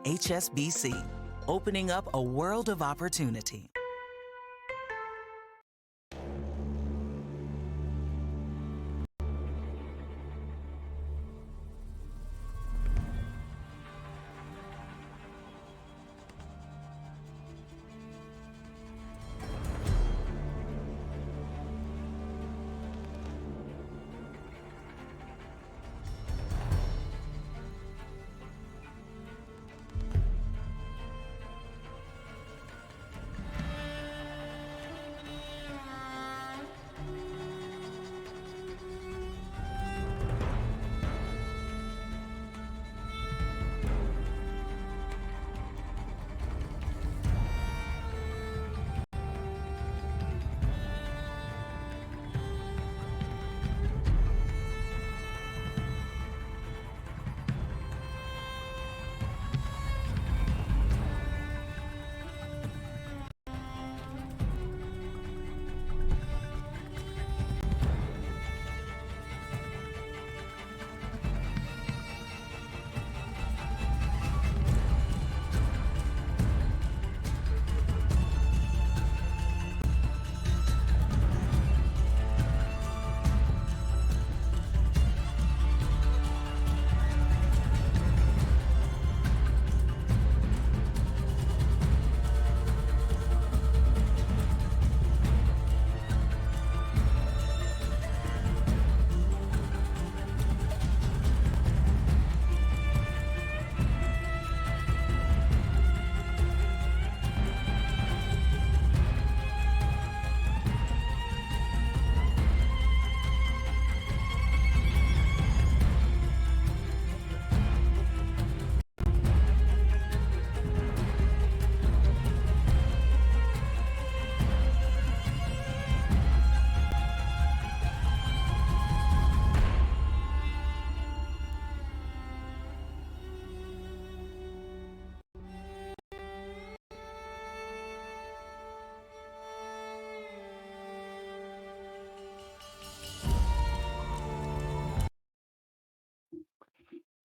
HSBC, opening up a world of opportunity.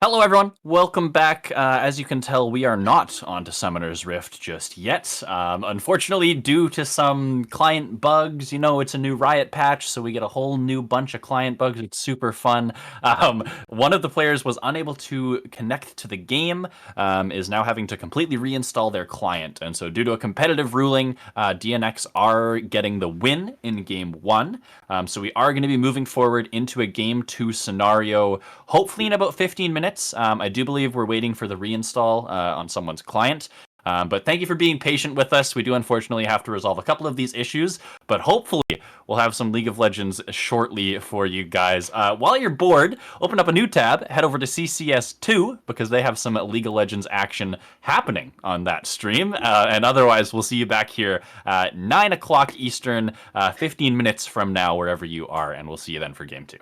Hello everyone, welcome back. As you can tell, we are not onto Summoner's Rift just yet. Unfortunately, due to some client bugs, it's a new Riot patch, so we get a whole new bunch of client bugs. It's super fun. One of the players was unable to connect to the game, is now having to completely reinstall their client. And so due to a competitive ruling, DNX are getting the win in Game 1. So we are going to be moving forward into a Game 2 scenario, hopefully in about 15 minutes. I do believe we're waiting for the reinstall on someone's client. But thank you for being patient with us. We do unfortunately have to resolve a couple of these issues, but hopefully we'll have some League of Legends shortly for you guys. While you're bored, open up a new tab, head over to CCS 2, because they have some League of Legends action happening on that stream. And otherwise, we'll see you back here at 9 o'clock Eastern, 15 minutes from now, wherever you are, and we'll see you then for Game 2.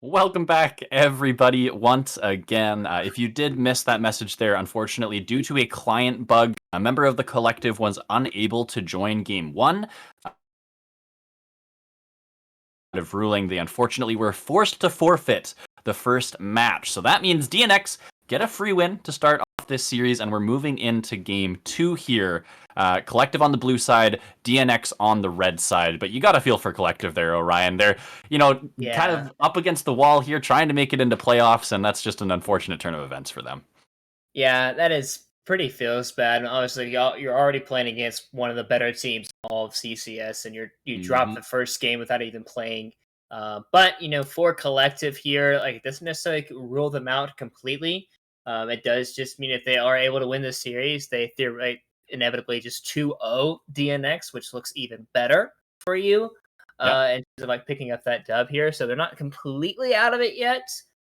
Welcome back, everybody, once again. If you did miss that message there, unfortunately, due to a client bug, a member of the collective was unable to join Game 1. Of ruling, they unfortunately were forced to forfeit the first match. So that means DNX get a free win to start off this series, and we're moving into Game 2 here. Collective on the blue side, DNX on the red side. But you got to feel for Collective there, Orion. They're, kind Yeah. of up against the wall here, trying to make it into playoffs, and that's just an unfortunate turn of events for them. Yeah, that is pretty feels bad. And obviously, you're already playing against one of the better teams in all of CCS, and you drop Mhm. the first game without even playing. But for collective here, like it doesn't necessarily rule them out completely. It does just mean if they are able to win the series, they inevitably just 2-0 DNX, which looks even better for you. Yep. In terms of like picking up that dub here, so they're not completely out of it yet.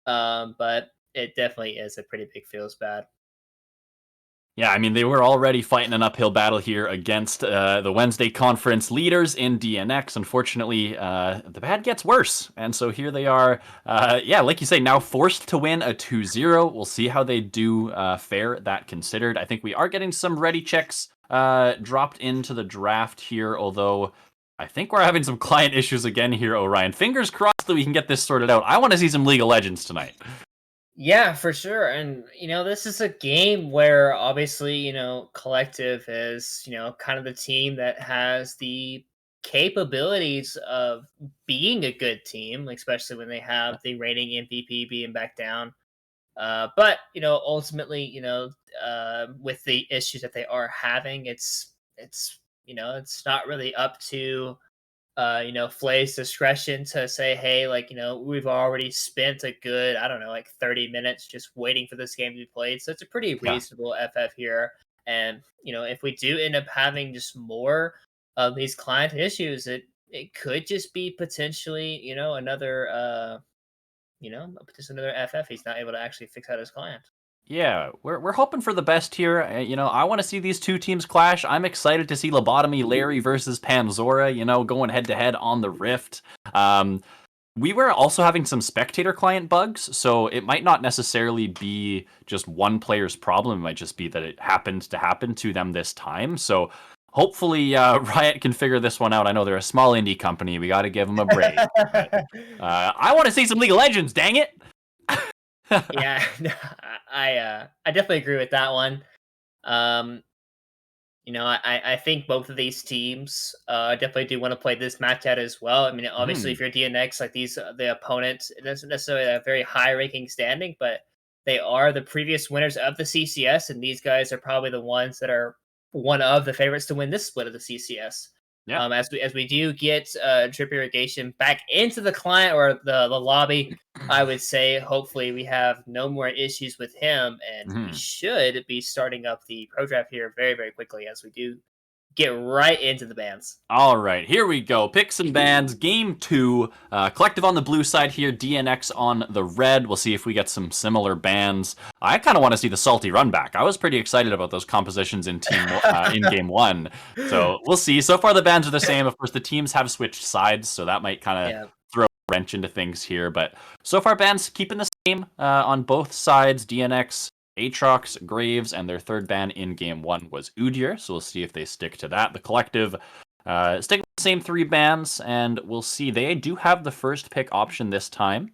But it definitely is a pretty big feels bad. Yeah, I mean, they were already fighting an uphill battle here against the Wednesday conference leaders in DNX. Unfortunately, the bad gets worse. And so here they are, like you say, now forced to win a 2-0. We'll see how they do fare, that considered. I think we are getting some ready checks dropped into the draft here, although I think we're having some client issues again here, Orion. Fingers crossed that we can get this sorted out. I want to see some League of Legends tonight. Yeah, for sure. And this is a game where obviously, Collective is, kind of the team that has the capabilities of being a good team, like, especially when they have the reigning MVP being back down. But ultimately, with the issues that they are having, it's not really up to Flay's discretion to say, hey, like, we've already spent a good, I don't know, like 30 minutes just waiting for this game to be played. So it's a pretty Yeah. reasonable FF here. And, if we do end up having just more of these client issues, it could just be potentially, just another FF he's not able to actually fix out his client. Yeah, we're hoping for the best here. I want to see these two teams clash. I'm excited to see Lobotomy Larry versus Panzora, going head to head on the Rift. We were also having some spectator client bugs, so it might not necessarily be just one player's problem. It might just be that it happened to happen to them this time. So hopefully Riot can figure this one out. I know they're a small indie company. We got to give them a break. But I want to see some League of Legends, dang it! Yeah, no, I definitely agree with that one. Um, I think both of these teams definitely do want to play this match out as well. I mean, obviously, Hmm. if you're DNX, like the opponent, it doesn't necessarily have a very high ranking standing, but they are the previous winners of the CCS, and these guys are probably the ones that are one of the favorites to win this split of the CCS. Yeah. As we do get Drip Irrigation back into the client or the lobby, I would say hopefully we have no more issues with him, and we Mhm. should be starting up the pro draft here very, very quickly as we do get right into the bands. All right, here we go. Picks and bans, game 2. Collective on the blue side here, DNX on the red. We'll see if we get some similar bans. I kind of want to see the salty run back. I was pretty excited about those compositions in game 1. So we'll see. So far, the bans are the same. Of course, the teams have switched sides, so that might kind of Yeah. throw a wrench into things here. But so far, bans keeping the same on both sides. DNX, Aatrox, Graves, and their third ban in game 1 was Udyr, so we'll see if they stick to that. The collective stick with the same 3 bans, and we'll see. They do have the first pick option this time.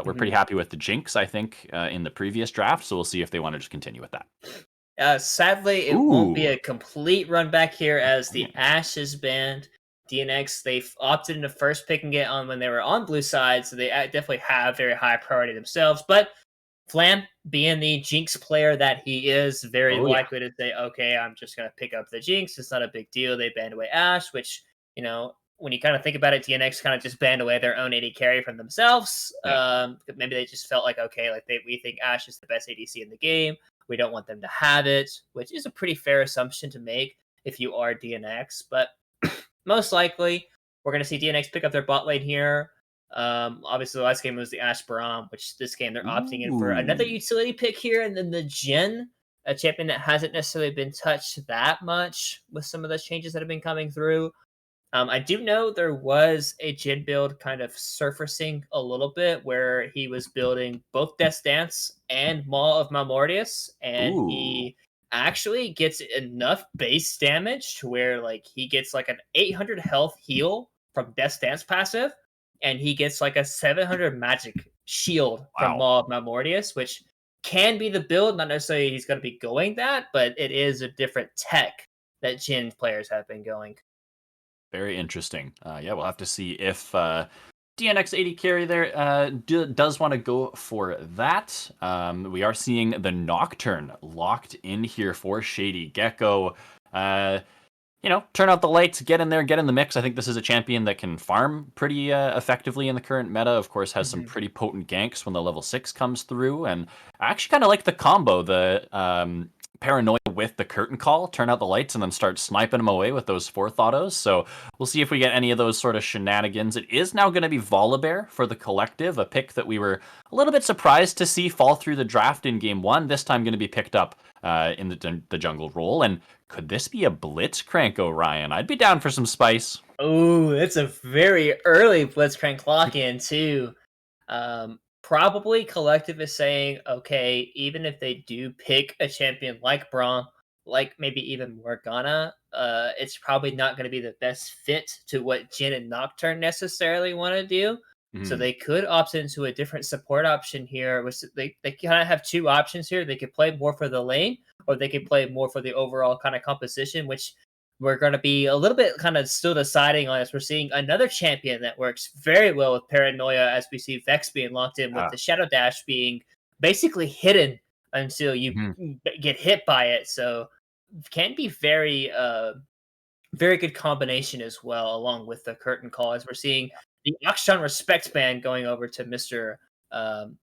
We're pretty happy with the Jinx, I think, in the previous draft, so we'll see if they want to just continue with that. Sadly, it won't be Ooh. a complete run back here as the Ash is banned. DNX, they've opted into first picking it on when they were on blue side, so they definitely have very high priority themselves. But Flam, being the Jinx player that he is, very Oh, yeah. likely to say, okay, I'm just going to pick up the Jinx. It's not a big deal. They banned away Ash, which, when you kind of think about it, DNX kind of just banned away their own AD carry from themselves. Yeah. Maybe they just felt like, okay, like we think Ash is the best ADC in the game. We don't want them to have it, which is a pretty fair assumption to make if you are DNX. But most likely, we're going to see DNX pick up their bot lane here. Obviously, the last game was the Ash Baram, which this game they're opting in for another Ooh. utility pick here, and then the Jhin, a champion that hasn't necessarily been touched that much with some of the changes that have been coming through. I do know there was a Jin build kind of surfacing a little bit where he was building both Death Dance and Maw of Malmortius, and Ooh, he actually gets enough base damage to where like he gets like an 800 health heal from Death Dance passive, and he gets like a 700 magic shield from wow. Maw of Malmortius, which can be the build. Not necessarily he's going to be going that, but it is a different tech that Jin players have been going. Very interesting. Yeah, we'll have to see if DNX 80 carry there does want to go for that. We are seeing the Nocturne locked in here for Shady Gecko. Turn out the lights, get in there, get in the mix. I think this is a champion that can farm pretty effectively in the current meta. Of course, has some Mhm. pretty potent ganks when the level 6 comes through. And I actually kind of like the combo, the paranoia with the curtain call, turn out the lights, and then start sniping them away with those fourth autos. So we'll see if we get any of those sort of shenanigans. It is now going to be Volibear for the collective, a pick that we were a little bit surprised to see fall through the draft in game 1. This time going to be picked up in the jungle role. And could this be a Blitzcrank, Orion? I'd be down for some spice. Oh, it's a very early Blitzcrank clock in too. Probably Collective is saying, okay, even if they do pick a champion like Braum, like maybe even Morgana, it's probably not going to be the best fit to what Jin and Nocturne necessarily want to do. So Mhm. they could opt into a different support option here, which they kind of have two options here. They could play more for the lane, or they could play more for the overall kind of composition, which we're going to be a little bit kind of still deciding on as we're seeing another champion that works very well with Paranoia, as we see Vex being locked in with Ah, the Shadow Dash being basically hidden until you mhm. get hit by it. So can be very good combination as well, along with the curtain call, as we're seeing the Akshan Respect Band going over to Mr.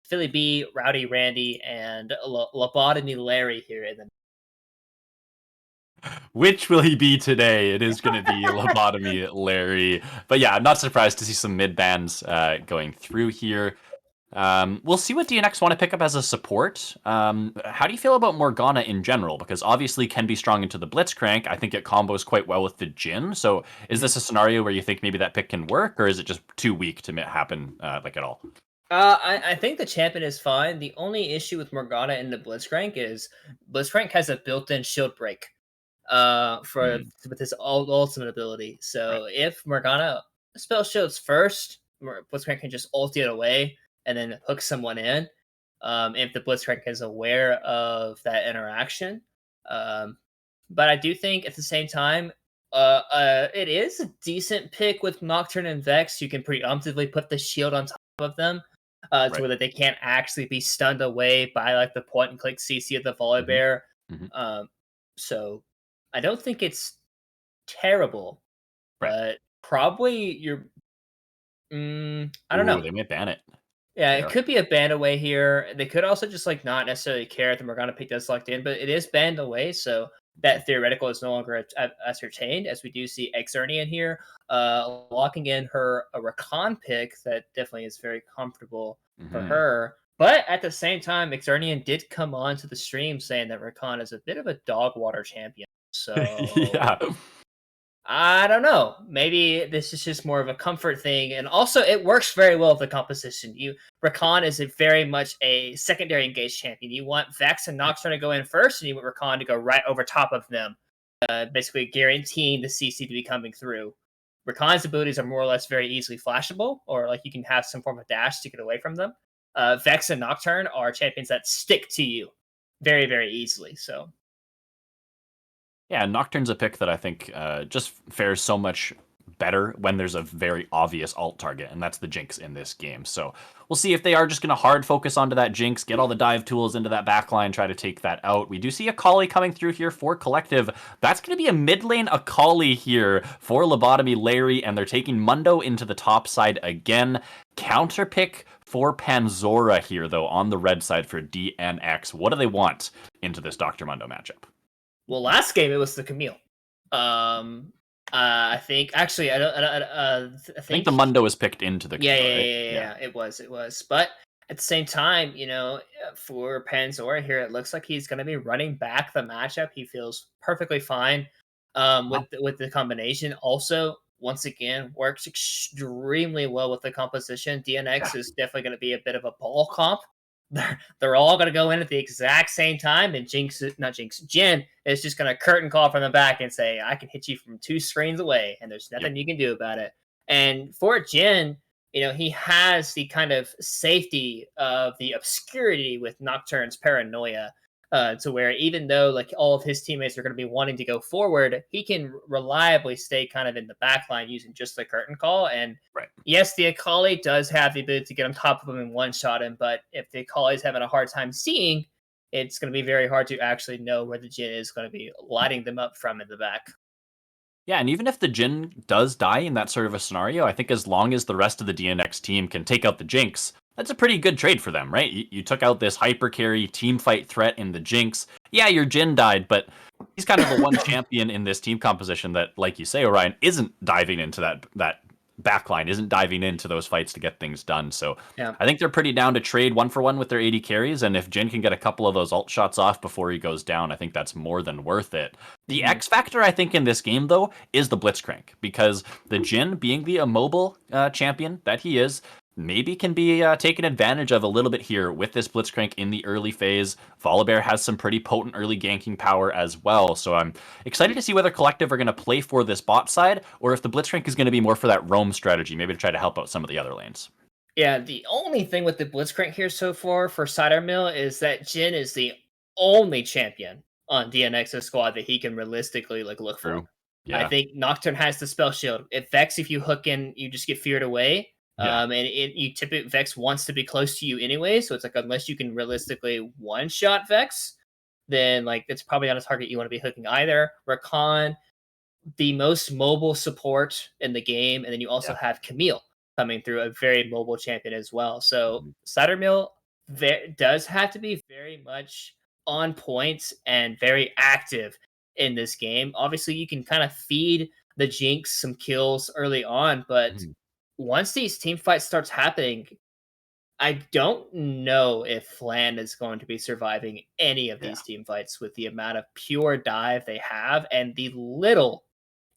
Philly B, Rowdy Randy, and Lobotomy Larry here in the Which will he be today? It is going to be Lobotomy Larry. But yeah, I'm not surprised to see some mid bands going through here. We'll see what DNX want to pick up as a support. How do you feel about Morgana in general? Because obviously can be strong into the Blitzcrank. I think it combos quite well with the Jin. So is this a scenario where you think maybe that pick can work, or is it just too weak to happen like at all? I think the champion is fine. The only issue with Morgana in the Blitzcrank is Blitzcrank has a built-in shield break for Hmm, with his ultimate ability. right. So if Morgana spell shields first, Blitzcrank can just ulti it away and then hook someone in. If the Blitzcrank is aware of that interaction. Um, but I do think at the same time, it is a decent pick with Nocturne and Vex. You can preemptively put the shield on top of them to Right. where they can't actually be stunned away by like the point and click CC of the Hmm, Volibear. hmm. Um, so I don't think it's terrible, Right. but probably I don't Ooh, know. they might ban it. Yeah, it Fair. could be a banned away here. They could also just like not necessarily care if the Morgana pick does locked in, but it is banned away, so that theoretical is no longer ascertained. As we do see Exernia in here, locking in her a Rakan pick that definitely is very comfortable for Hmm. her. But at the same time, Exernian did come on to the stream saying that Rakan is a bit of a dog water champion. So Yeah. I don't know. Maybe this is just more of a comfort thing, and also it works very well with the composition. Rakan is a very much a secondary engaged champion. You want Vex and Nocturne to go in first, and you want Rakan to go right over top of them, basically guaranteeing the CC to be coming through. Rakan's abilities are more or less very easily flashable, or like you can have some form of dash to get away from them. Vex and Nocturne are champions that stick to you very, very easily. So Yeah, Nocturne's a pick that I think just fares so much better when there's a very obvious alt target, and that's the Jinx in this game. So we'll see if they are just going to hard focus onto that Jinx, get all the dive tools into that backline, try to take that out. We do see Akali coming through here for Collective. That's going to be a mid lane Akali here for Lobotomy Larry, and they're taking Mundo into the top side again. Counter pick for Panzora here, though, on the red side for DNX. What do they want into this Dr. Mundo matchup? well, last game it was the Camille. Um, I think actually I I think the think Mundo is picked into the yeah, Camille, yeah, yeah, right? yeah, Yeah. yeah, it was. But at the same time, for Panzora here, it looks like he's going to be running back the matchup. He feels perfectly fine with Wow. with the combination. Also, once again works extremely well with the composition. DNX is definitely going to be a bit of a ball comp. They're all going to go in at the exact same time, and Jin is just going to curtain call from the back and say, I can hit you from 2 screens away, and there's nothing you can do about it. And for Jin, he has the kind of safety of the obscurity with Nocturne's paranoia, to where even though like all of his teammates are going to be wanting to go forward, he can reliably stay kind of in the back line using just the curtain call. And yes, the Akali does have the ability to get on top of him and one-shot him, but if the Akali is having a hard time seeing, it's going to be very hard to actually know where the Jin is going to be lighting them up from in the back. Yeah, and even if the Jin does die in that sort of a scenario, I think as long as the rest of the DNX team can take out the Jinx, that's a pretty good trade for them, right? You took out this hyper carry team fight threat in the Jinx. Yeah, your Jin died, but he's kind of the one champion in this team composition that, like you say, Orion, isn't diving into that backline, isn't diving into those fights to get things done. So I think they're pretty down to trade 1-for-1 with their AD carries, and if Jin can get a couple of those ult shots off before he goes down, I think that's more than worth it. The X factor, I think, in this game, though, is the Blitzcrank, because the Jin, being the immobile champion that he is, maybe can be taken advantage of a little bit here with this Blitzcrank in the early phase. Volibear has some pretty potent early ganking power as well, so I'm excited to see whether Collective are going to play for this bot side, or if the Blitzcrank is going to be more for that roam strategy, maybe to try to help out some of the other lanes. Yeah, the only thing with the Blitzcrank here so far for Cider Mill is that Jin is the only champion on DNX's squad that he can realistically look for. Yeah. I think Nocturne has the spell shield. If Vex, if you hook in, you just get feared away. And you typically Vex wants to be close to you anyway, so it's like unless you can realistically one-shot Vex, then it's probably not a target you want to be hooking either. Rakan, the most mobile support in the game, and then you also have Camille coming through, a very mobile champion as well. So Cider Mill does have to be very much on point and very active in this game. Obviously, you can kind of feed the Jinx some kills early on, but once these team fights starts happening, I don't know if Flan is going to be surviving any of these team fights with the amount of pure dive they have and the little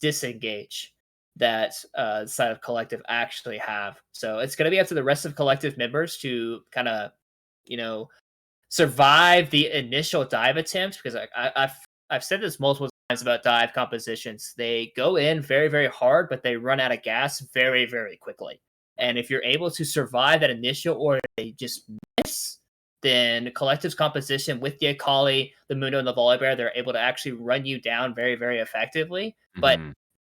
disengage that side of Collective actually have. So it's going to be up to the rest of Collective members to kind of, survive the initial dive attempt, because I've said this multiple times about dive compositions. They go in very, very hard, but they run out of gas very, very quickly. And if you're able to survive that initial, or they just miss, then Collective's composition with the Akali, the Mundo, and the Volibear, they're able to actually run you down very, very effectively. But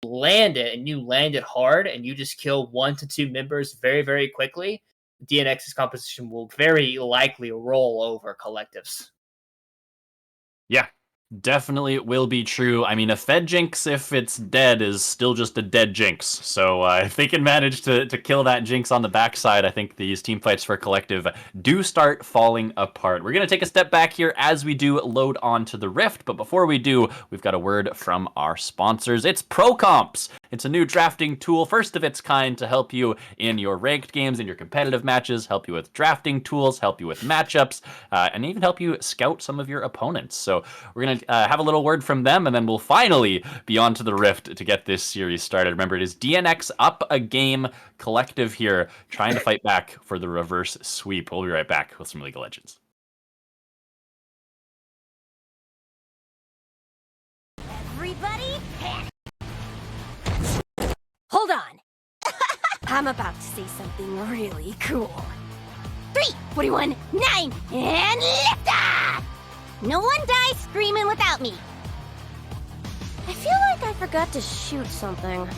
land it, and you land it hard, and you just kill 1 to 2 members very, very quickly, DNX's composition will very likely roll over Collectives. Yeah, definitely it will be true. I mean, a Fed Jinx, if it's dead, is still just a dead Jinx. So if they can manage to kill that Jinx on the backside, I think these team fights for Collective do start falling apart. We're going to take a step back here as we do load onto the Rift. But before we do, we've got a word from our sponsors. It's ProComps. It's a new drafting tool, first of its kind, to help you in your ranked games, in your competitive matches, help you with drafting tools, help you with matchups, and even help you scout some of your opponents. So we're going to have a little word from them, and then we'll finally be on to the Rift to get this series started. Remember, it is DNX up a game, Collective here, trying to fight back for the reverse sweep. We'll be right back with some League of Legends. Everybody, hold on. I'm about to say something really cool. 3, 41, 9, and lift off! No one dies screaming without me. I feel like I forgot to shoot something.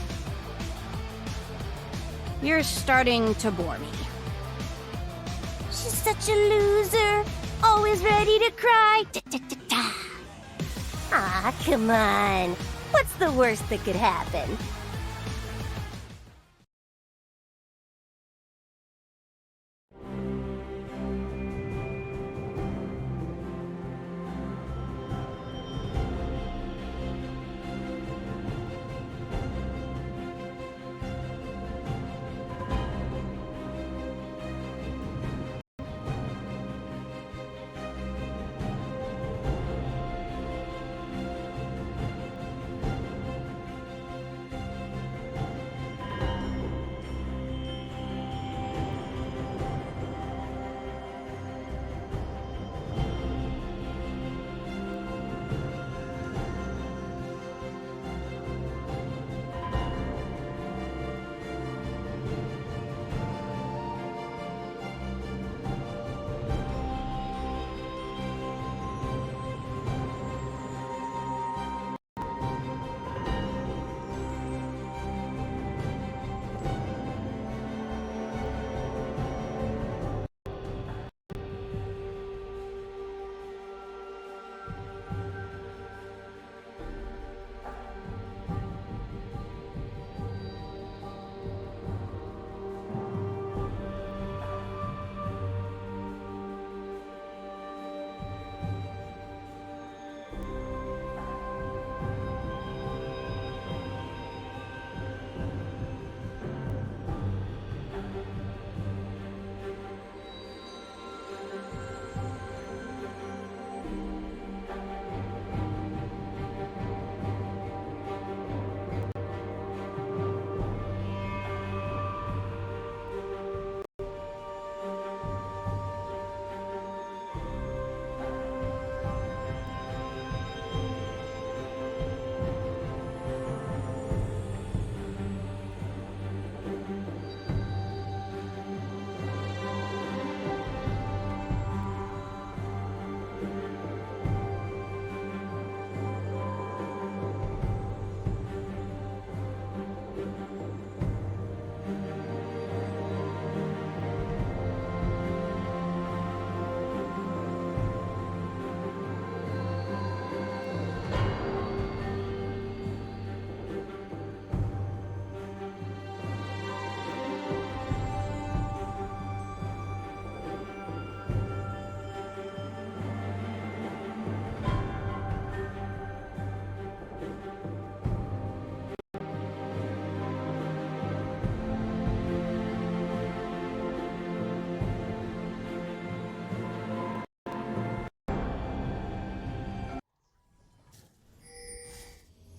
You're starting to bore me. She's such a loser. Always ready to cry. Ah, come on. What's the worst that could happen?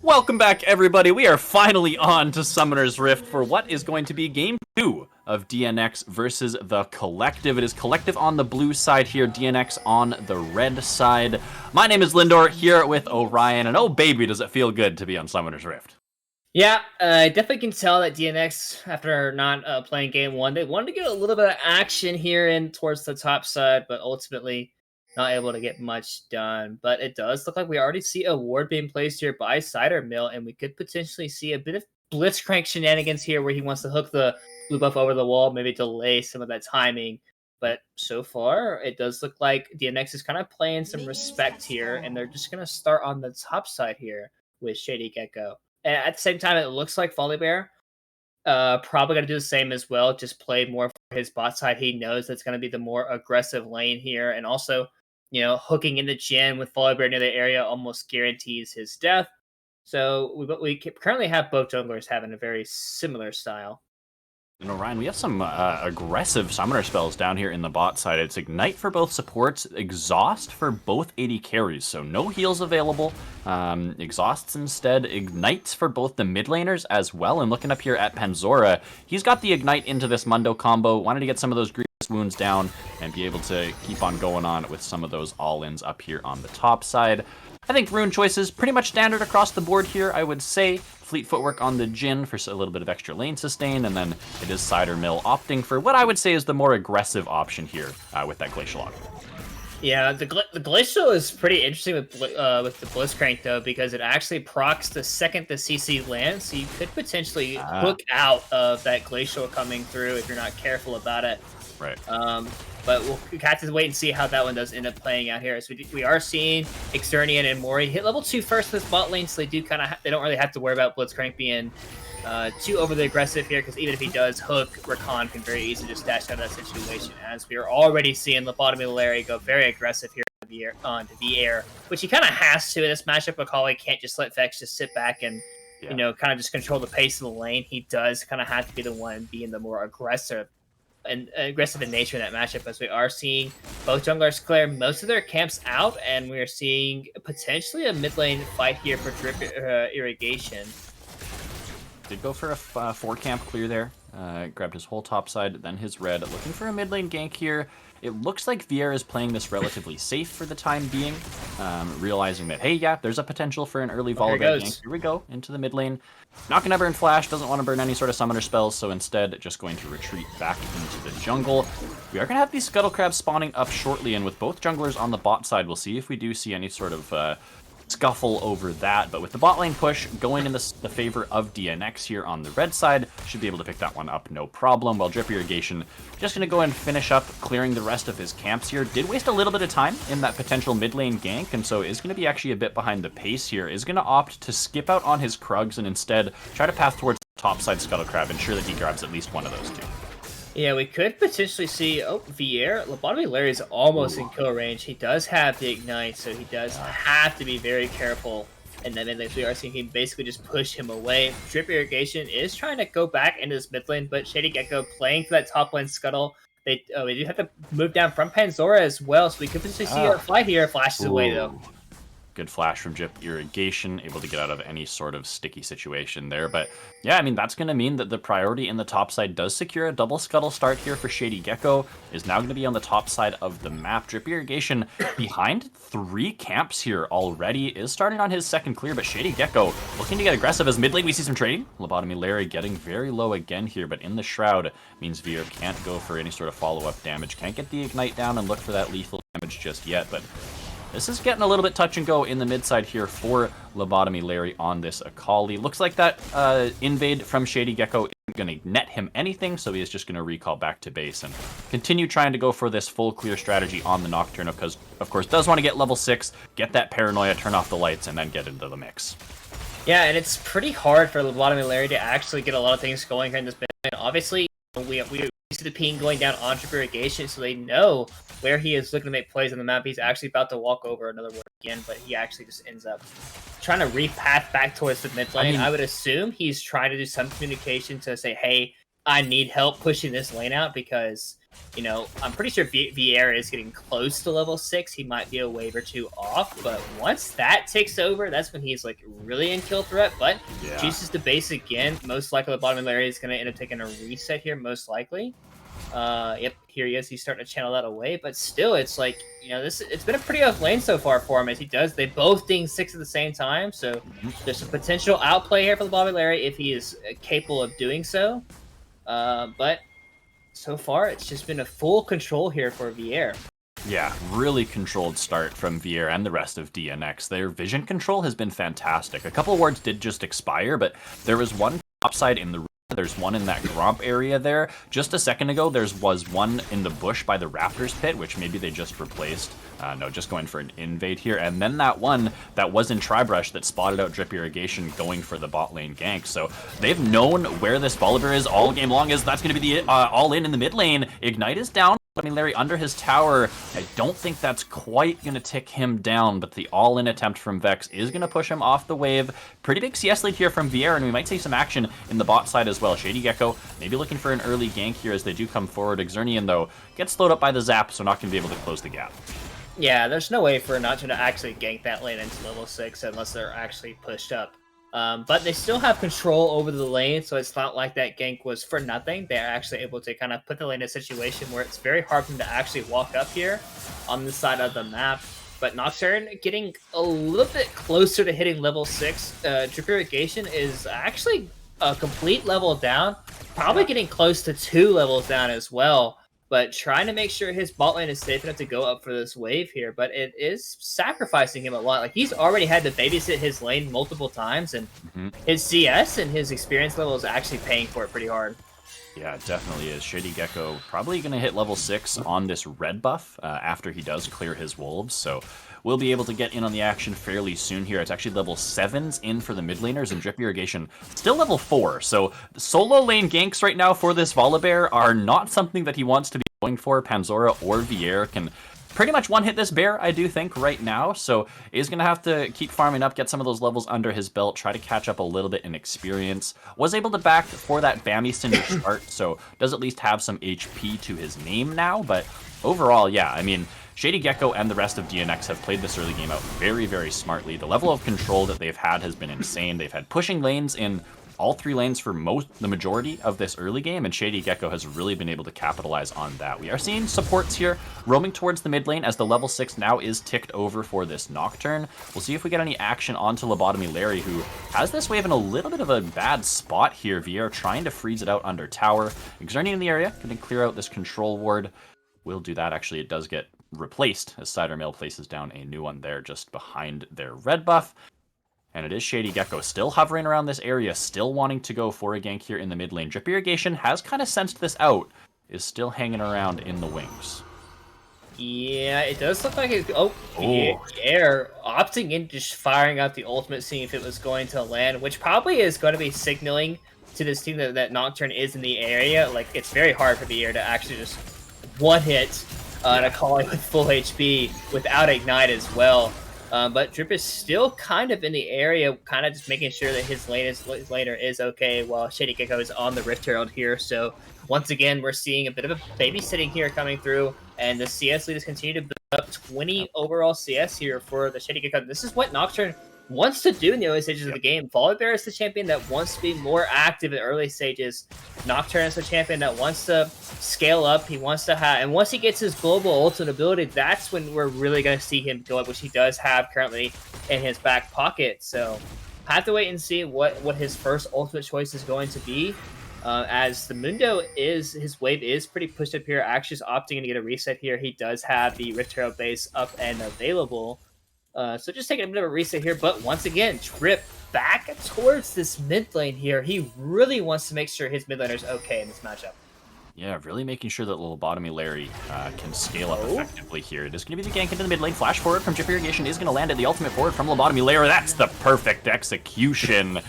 Welcome back, everybody. We are finally on to Summoner's Rift for what is going to be Game 2 of DNX versus the Collective. It is Collective on the blue side here, DNX on the red side. My name is Lindor, here with Orion, and oh baby, does it feel good to be on Summoner's Rift. Yeah, I definitely can tell that DNX, after not playing Game 1, they wanted to get a little bit of action here in towards the top side, but ultimately not able to get much done. But it does look like we already see a ward being placed here by Cider Mill, and we could potentially see a bit of Blitzcrank shenanigans here where he wants to hook the blue buff over the wall, maybe delay some of that timing. But so far, it does look like DNX is kind of playing some respect here, and they're just going to start on the top side here with Shady Gecko. And at the same time, it looks like Folly Bear probably going to do the same as well, just play more for his bot side. He knows that's going to be the more aggressive lane here, and also, you know, hooking in the gen with Folly Bear near the area almost guarantees his death. So we currently have both junglers having a very similar style. You know, Ryan, we have some aggressive summoner spells down here in the bot side. It's Ignite for both supports, Exhaust for both AD carries, so no heals available. Exhausts instead, Ignites for both the mid laners as well. And looking up here at Panzora, he's got the Ignite into this Mundo combo, wanted to get some of those grievous wounds down and be able to keep on going on with some of those all-ins up here on the top side. I think rune choices pretty much standard across the board here, I would say. Fleet Footwork on the Jhin for a little bit of extra lane sustain, and then it is Cider Mill opting for what I would say is the more aggressive option here with that Glacial Log. Yeah, the Glacial is pretty interesting with the Blitzcrank, though, because it actually procs the second the CC lands, so you could potentially hook out of that Glacial coming through if you're not careful about it. Right. But we'll have to wait and see how that one does end up playing out here. So we are seeing Externian and Mori hit level 2 first with bot lane, so they do they don't really have to worry about Blitzcrank being too overly aggressive here, because even if he does hook, Rakan can very easily just dash out of that situation, as we are already seeing Lobotomy Larry go very aggressive here onto the air, which he kind of has to in this matchup. Macaulay can't just let Vex just sit back and you know, kind of just control the pace of the lane. He does kind of have to be the one being the more aggressive in nature in that matchup, as we are seeing both junglers clear most of their camps out, and we are seeing potentially a mid lane fight here for drip irrigation. Did go for a 4-camp clear there. Grabbed his whole top side, then his red. Looking for a mid lane gank here. It looks like Viera is playing this relatively safe for the time being, realizing that, hey, yeah, there's a potential for an early Volibear gank. Here we go, into the mid lane. Not going to burn Flash, doesn't want to burn any sort of summoner spells, so instead just going to retreat back into the jungle. We are going to have these Scuttle Crabs spawning up shortly, and with both junglers on the bot side, we'll see if we do see any sort of scuffle over that. But with the bot lane push going in the favor of DNX here on the red side, should be able to pick that one up no problem, while Drip Irrigation just going to go and finish up clearing the rest of his camps here. Did waste a little bit of time in that potential mid lane gank, and so is going to be actually a bit behind the pace here. Is going to opt to skip out on his Krugs and instead try to path towards the top side Scuttle Crab, ensure that he grabs at least one of those two. Yeah, we could potentially see, Viera, Lobotomy Larry is almost in kill range. He does have the Ignite, so he does have to be very careful. And then we are seeing him basically just push him away. Drip Irrigation is trying to go back into this mid lane, but Shady Gecko playing for that top lane Scuttle. They do have to move down from Panzora as well, so we could potentially see a fight here. Flashes away, though. Good flash from Drip Irrigation, able to get out of any sort of sticky situation there. But yeah, I mean, that's going to mean that the priority in the top side does secure a double Scuttle start here for Shady Gecko. Is now going to be on the top side of the map. Drip Irrigation behind 3 camps here already, is starting on his second clear, but Shady Gecko looking to get aggressive as mid lane we see some trading. Lobotomy Larry getting very low again here, but in the Shroud means Viera can't go for any sort of follow-up damage. Can't get the Ignite down and look for that lethal damage just yet, but this is getting a little bit touch and go in the mid side here for Lobotomy Larry on this Akali. Looks like that invade from Shady Gecko isn't going to net him anything, so he is just going to recall back to base and continue trying to go for this full clear strategy on the Nocturne, because, of course, does want to get level 6, get that Paranoia, turn off the lights, and then get into the mix. Yeah, and it's pretty hard for Lobotomy Larry to actually get a lot of things going here in this mid lane. Obviously, we see the ping going down on Drip Irrigation, so they know where he is looking to make plays on the map. He's actually about to walk over another ward again, but he actually just ends up trying to repath back towards the mid lane. I would assume he's trying to do some communication to say, hey, I need help pushing this lane out, because You know, I'm pretty sure Vieira is getting close to level 6. He might be a wave or two off, but once that takes over, that's when he's like really in kill threat. But chooses the base again. Most likely the bottom of the area is going to end up taking a reset here, most likely. Yep, here he is. He's starting to channel that away, but still, it's like, you know, it's been a pretty rough lane so far for him as he does. They both ding 6 at the same time, so there's a potential outplay here for the Bobby Larry if he is capable of doing so. But so far, it's just been a full control here for Vieira. Yeah, really controlled start from Vieira and the rest of DNX. Their vision control has been fantastic. A couple of wards did just expire, but there was one topside in the room. There's one in that Gromp area there. Just a second ago, there was one in the bush by the Raptors pit, which maybe they just replaced. No, just going for an invade here. And then that one that was in Tribrush that spotted out Drip Irrigation going for the bot lane gank. So they've known where this Volibear is all game long, as that's going to be the all-in the mid lane. Ignite is down. I mean, Larry under his tower. I don't think that's quite going to tick him down, but the all-in attempt from Vex is going to push him off the wave. Pretty big CS lead here from Vieira, and we might see some action in the bot side as well. Shady Gecko maybe looking for an early gank here as they do come forward. Xernean, though, gets slowed up by the zap, so not going to be able to close the gap. Yeah, there's no way for Nacho to actually gank that lane into level 6 unless they're actually pushed up. But they still have control over the lane, so it's not like that gank was for nothing. They're actually able to kind of put the lane in a situation where it's very hard for them to actually walk up here on this side of the map. But Nocturne getting a little bit closer to hitting level 6. Drip Irrigation is actually a complete level down, probably getting close to 2 levels down as well. But trying to make sure his bot lane is safe enough to go up for this wave here. But it is sacrificing him a lot. Like, he's already had to babysit his lane multiple times, and his CS and his experience level is actually paying for it pretty hard. Yeah, it definitely is. Shady Gecko probably going to hit level 6 on this red buff after he does clear his wolves. So we'll be able to get in on the action fairly soon here. It's actually level 7s in for the mid laners, and Drip Irrigation still level 4. So solo lane ganks right now for this Volibear are not something that he wants to be going for. Panzora or Vieira can pretty much one-hit this bear, I do think, right now. So he's going to have to keep farming up, get some of those levels under his belt, try to catch up a little bit in experience. Was able to back for that Bammy Cinder start, so does at least have some HP to his name now. But overall, yeah, I mean, Shady Gecko and the rest of DNX have played this early game out very, very smartly. The level of control that they've had has been insane. They've had pushing lanes in all 3 lanes for the majority of this early game, and Shady Gecko has really been able to capitalize on that. We are seeing supports here roaming towards the mid lane as the level 6 now is ticked over for this Nocturne. We'll see if we get any action onto Lobotomy Larry, who has this wave in a little bit of a bad spot here. Vieira trying to freeze it out under tower. Xernean in the area, going to clear out this control ward. Will do that. Actually, it does get replaced as Cider Mail places down a new one there just behind their red buff. And it is Shady Gecko still hovering around this area, still wanting to go for a gank here in the mid lane. Drip Irrigation has kind of sensed this out, is still hanging around in the wings. Yeah, it does look like it. Oh, Air opting in, just firing out the ultimate, seeing if it was going to land, which probably is going to be signaling to this team that Nocturne is in the area. Like, it's very hard for the Air to actually just one hit and a calling with full HP without Ignite as well. But Drip is still kind of in the area, kind of just making sure that his laner is okay while Shady Gecko is on the Rift Herald here. So once again, we're seeing a bit of a babysitting here coming through, and the CS leaders continue to build up 20 overall CS here for the Shady Gecko. This is what Nocturne wants to do in the early stages of the game. Volibear is the champion that wants to be more active in early stages. Nocturne is the champion that wants to scale up. He wants to have, and once he gets his global ultimate ability, that's when we're really going to see him go up, which he does have currently in his back pocket. So have to wait and see what his first ultimate choice is going to be. As the Mundo his wave is pretty pushed up here. Actually is opting to get a reset here. He does have the Rift Herald base up and available. So just taking a bit of a reset here, but once again, Drip back towards this mid lane here. He really wants to make sure his mid laner is okay in this matchup. Yeah, really making sure that Lobotomy Larry can scale up effectively here. It is going to be the gank into the mid lane. Flash forward from Drip Irrigation is going to land at the ultimate forward from Lobotomy Larry. That's the perfect execution.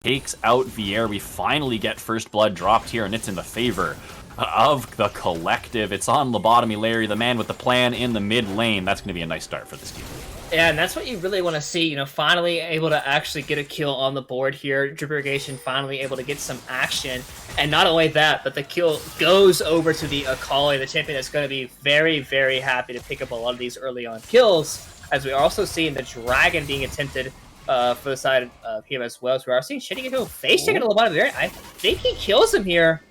Takes out Vieira. We finally get first blood dropped here, and it's in the favor of the collective. It's on Lobotomy Larry, the man with the plan in the mid lane. That's going to be a nice start for this team. Yeah, and that's what you really want to see, finally able to actually get a kill on the board here. Drip Irrigation finally able to get some action. And not only that, but the kill goes over to the Akali, the champion that's going to be very, very happy to pick up a lot of these early on kills. As we are also seeing the Dragon being attempted for the side of him as well. So we are seeing Shitty get to a face check at a little bit. I think he kills him here.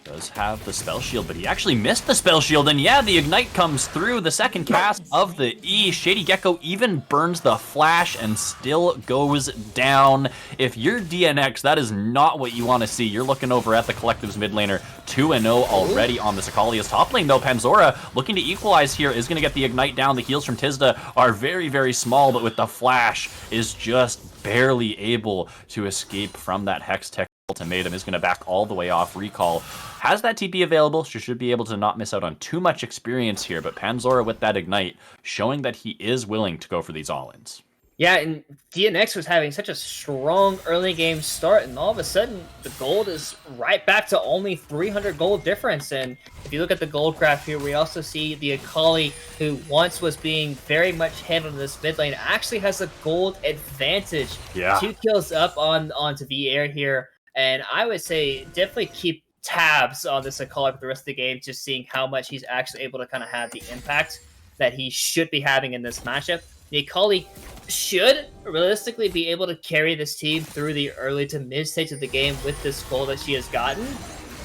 Does have the spell shield, but he actually missed the spell shield, and yeah, the ignite comes through. The second cast of the E. Shady Gecko even burns the flash and still goes down. If you're DNX, that is not what you want to see. You're looking over at the Collective's mid laner, 2-0 already on this Akali's top lane, though. Panzora looking to equalize here, is going to get the ignite down. The heals from Tizda are very, very small, but with the flash is just barely able to escape from that Hex Tech. Ultimatum is going to back all the way off. Recall has that TP available. She should be able to not miss out on too much experience here, but Panzora with that ignite showing that he is willing to go for these all-ins. Yeah, and DNX was having such a strong early game start, and all of a sudden, the gold is right back to only 300 gold difference. And if you look at the gold graph here, we also see the Akali, who once was being very much handled in this mid lane, actually has a gold advantage. Yeah. 2 kills up onto the here, and I would say definitely keep tabs on this Akali for the rest of the game, just seeing how much he's actually able to kind of have the impact that he should be having in this matchup. The Akali should realistically be able to carry this team through the early to mid stage of the game with this goal that she has gotten.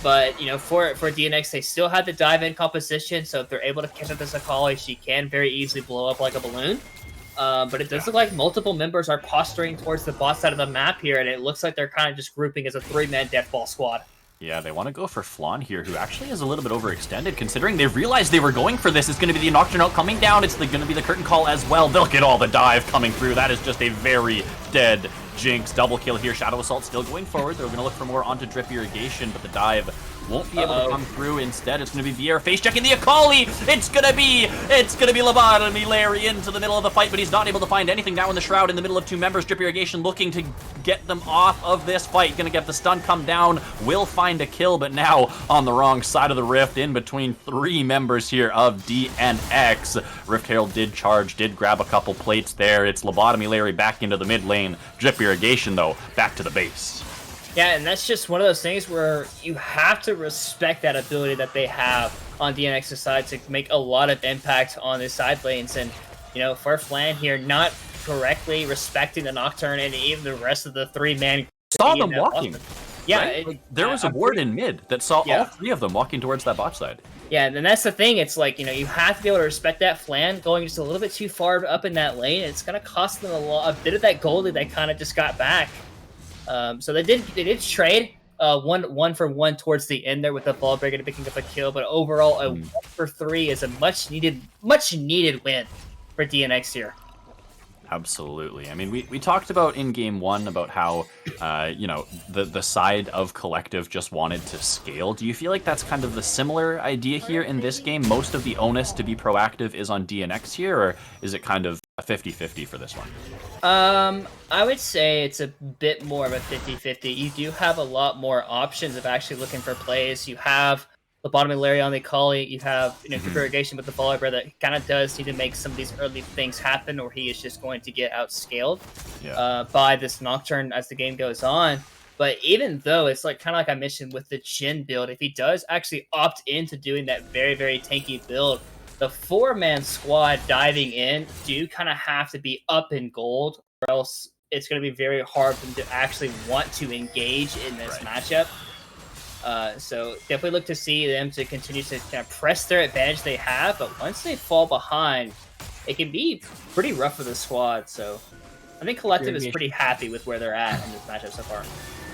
But, for DNX, they still have the dive-in composition, so if they're able to catch up this Akali, she can very easily blow up like a balloon. But it does look like multiple members are posturing towards the bot side of the map here, and it looks like they're kind of just grouping as a 3-man deathball squad. Yeah, they want to go for Flan here, who actually is a little bit overextended, considering they realized they were going for this. It's going to be the Nocturne coming down. It's going to be the Curtain Call as well. They'll get all the dive coming through. That is just a very dead Jinx. Double kill here. Shadow Assault still going forward. They're going to look for more onto Drip Irrigation, but the dive won't be able to come through. Instead, it's going to be VR face checking the Akali. It's going to be Lobotomy Larry into the middle of the fight, but he's not able to find anything now in the Shroud in the middle of 2 members. Drip Irrigation looking to get them off of this fight. Going to get the stun come down. Will find a kill, but now on the wrong side of the rift in between 3 members here of DNX. Rift Herald did charge, did grab a couple plates there. It's Lobotomy Larry back into the mid lane. Drip Irrigation, though, back to the base. Yeah, and that's just one of those things where you have to respect that ability that they have on DNX's side to make a lot of impact on the side lanes. And, for Flan here, not correctly respecting the Nocturne and even the rest of the 3-man. Saw them walking. Yeah. Right? There was a ward in mid that saw all 3 of them walking towards that bot side. Yeah, and that's the thing. It's like, you have to be able to respect that Flan going just a little bit too far up in that lane. It's going to cost them a bit of that gold that they kind of just got back. So they did trade one for one towards the end there with the ball breaker picking up a kill, but overall a 1 for 3 is a much needed win for DNX here. Absolutely. I mean, we talked about in game 1 about how the side of Collective just wanted to scale. Do you feel like that's kind of the similar idea here in this game? Most of the onus to be proactive is on DNX here, or is it kind of a 50-50 for this one? I would say it's a bit more of a 50-50. You do have a lot more options of actually looking for plays. You have Lobotomy Larry on the Akali. You have Drip Irrigation with the follower that kind of does need to make some of these early things happen, or he is just going to get outscaled by this Nocturne as the game goes on. But even though it's kind of like I mentioned with the Jhin build, if he does actually opt into doing that very, very tanky build, the 4-man squad diving in do kind of have to be up in gold, or else it's going to be very hard for them to actually want to engage in this matchup. So definitely look to see them to continue to kind of press their advantage they have, but once they fall behind, it can be pretty rough for the squad. So I think Collective is pretty happy with where they're at in this matchup so far.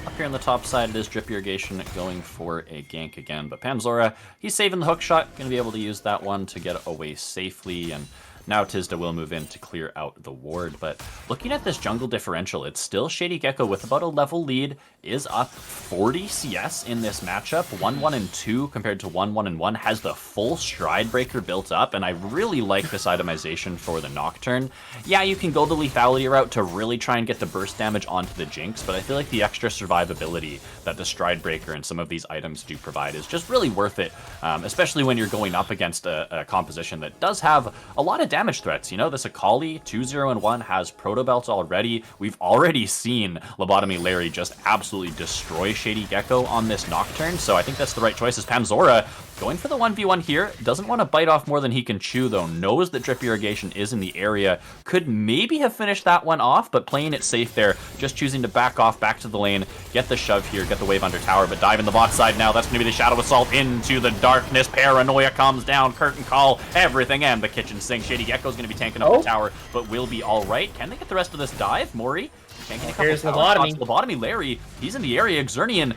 Up here on the top side, it is Drip Irrigation going for a gank again, but Panzora, he's saving the hook shot, going to be able to use that one to get away safely, and now Tizda will move in to clear out the ward. But looking at this jungle differential, it's still Shady Gecko with about a level lead, is up 40 CS in this matchup. 1-1 and 2 compared to 1-1 and 1, has the full Stride Breaker built up, and I really like this itemization for the Nocturne. Yeah, you can go the lethality route to really try and get the burst damage onto the Jinx, but I feel like the extra survivability that the Stride Breaker and some of these items do provide is just really worth it, especially when you're going up against a composition that does have a lot of damage damage threats. You know, this Akali 2-0 and 1 has proto belts already. We've already seen Lobotomy Larry just absolutely destroy Shady Gecko on this Nocturne, so I think that's the right choice as Panzora going for the 1v1 here. Doesn't want to bite off more than he can chew, though. Knows that Drip Irrigation is in the area. Could maybe have finished that one off, but playing it safe there. Just choosing to back off, back to the lane, get the shove here, get the wave under tower, but dive in the bot side now. That's going to be the Shadow Assault into the darkness. Paranoia comes down, curtain call, everything, and the kitchen sink. Shady Gecko's going to be tanking up the tower, but will be all right. Can they get the rest of this dive? Mori can't get a couple Here's tower Lobotomy. shots. Lobotomy Larry, he's in the area. Xernean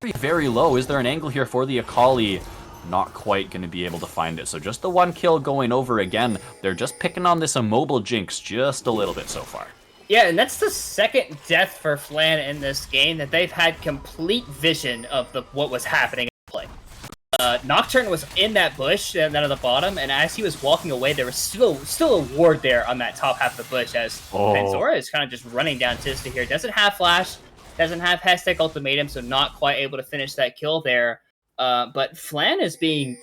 very, very low. Is there an angle here for the Akali? Not quite going to be able to find it. So just the one kill going over again. They're just picking on this immobile Jinx just a little bit so far. Yeah, and that's the second death for Flan in this game that they've had complete vision of what was happening in play. Nocturne was in that bush down at the bottom, and as he was walking away, there was still a ward there on that top half of the bush as Panzora is kind of just running down Tista here. Doesn't have flash, doesn't have hashtag ultimatum, so not quite able to finish that kill there. But Flan is being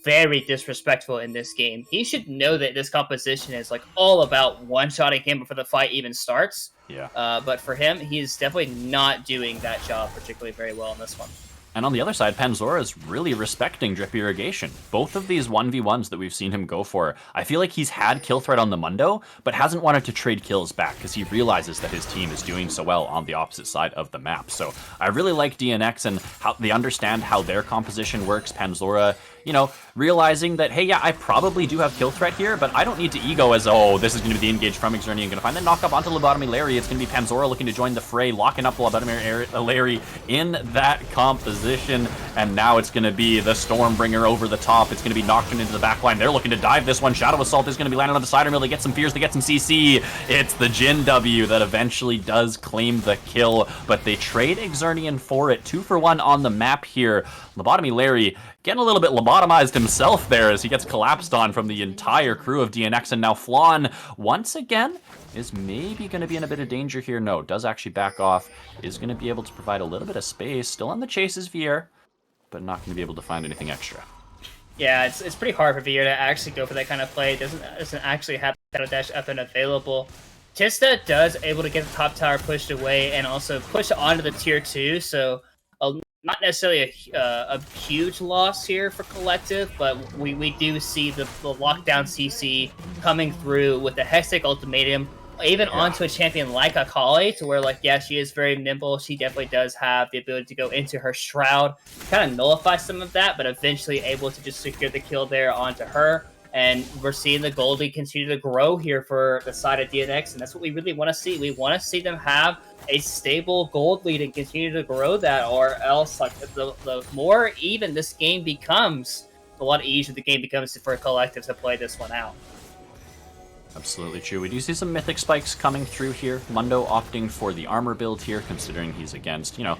very disrespectful in this game. He should know that this composition is like all about one-shotting him before the fight even starts. Yeah. But for him, he's definitely not doing that job particularly very well in this one. And on the other side, Panzora is really respecting Drip Irrigation. Both of these 1v1s that we've seen him go for, I feel like he's had kill threat on the Mundo, but hasn't wanted to trade kills back because he realizes that his team is doing so well on the opposite side of the map. So I really like DNX and how they understand how their composition works. Panzora, you know, realizing that, hey, yeah, I probably do have kill threat here, but I don't need to ego as, oh, this is going to be the engage from Xernean. Going to find the knock up onto Lobotomy Larry. It's going to be Panzora looking to join the fray, locking up Lobotomy Larry in that composition. And now it's going to be the Stormbringer over the top. It's going to be Nocturne into the backline. They're looking to dive this one. Shadow Assault is going to be landing on the cider mill. They get some fears, they get some CC. It's the Jin W that eventually does claim the kill, but they trade Xernean for it. 2 for 1 on the map here. Lobotomy Larry getting a little bit lobotomized himself there as he gets collapsed on from the entire crew of DNX, and now Flan, once again, is maybe going to be in a bit of danger here. No, does actually back off, is going to be able to provide a little bit of space. Still on the chase is Vier, but not going to be able to find anything extra. Yeah, it's pretty hard for Vier to actually go for that kind of play. Doesn't actually have Shadow Dash up and available. Tista does able to get the top tower pushed away and also push onto the tier 2, so not necessarily a huge loss here for Collective, but we do see the lockdown CC coming through with the Hextech Ultimatum, even onto a champion like Akali, to where, like, yeah, she is very nimble. She definitely does have the ability to go into her Shroud, kind of nullify some of that, but eventually able to just secure the kill there onto her. And we're seeing the gold lead continue to grow here for the side of DNX, and that's what we really want to see. We want to see them have a stable gold lead and continue to grow that, or else, like, the more even this game becomes, the lot easier the game becomes for a Collective to play this one out. Absolutely true. We do see some mythic spikes coming through here. Mundo opting for the armor build here, considering he's against, you know,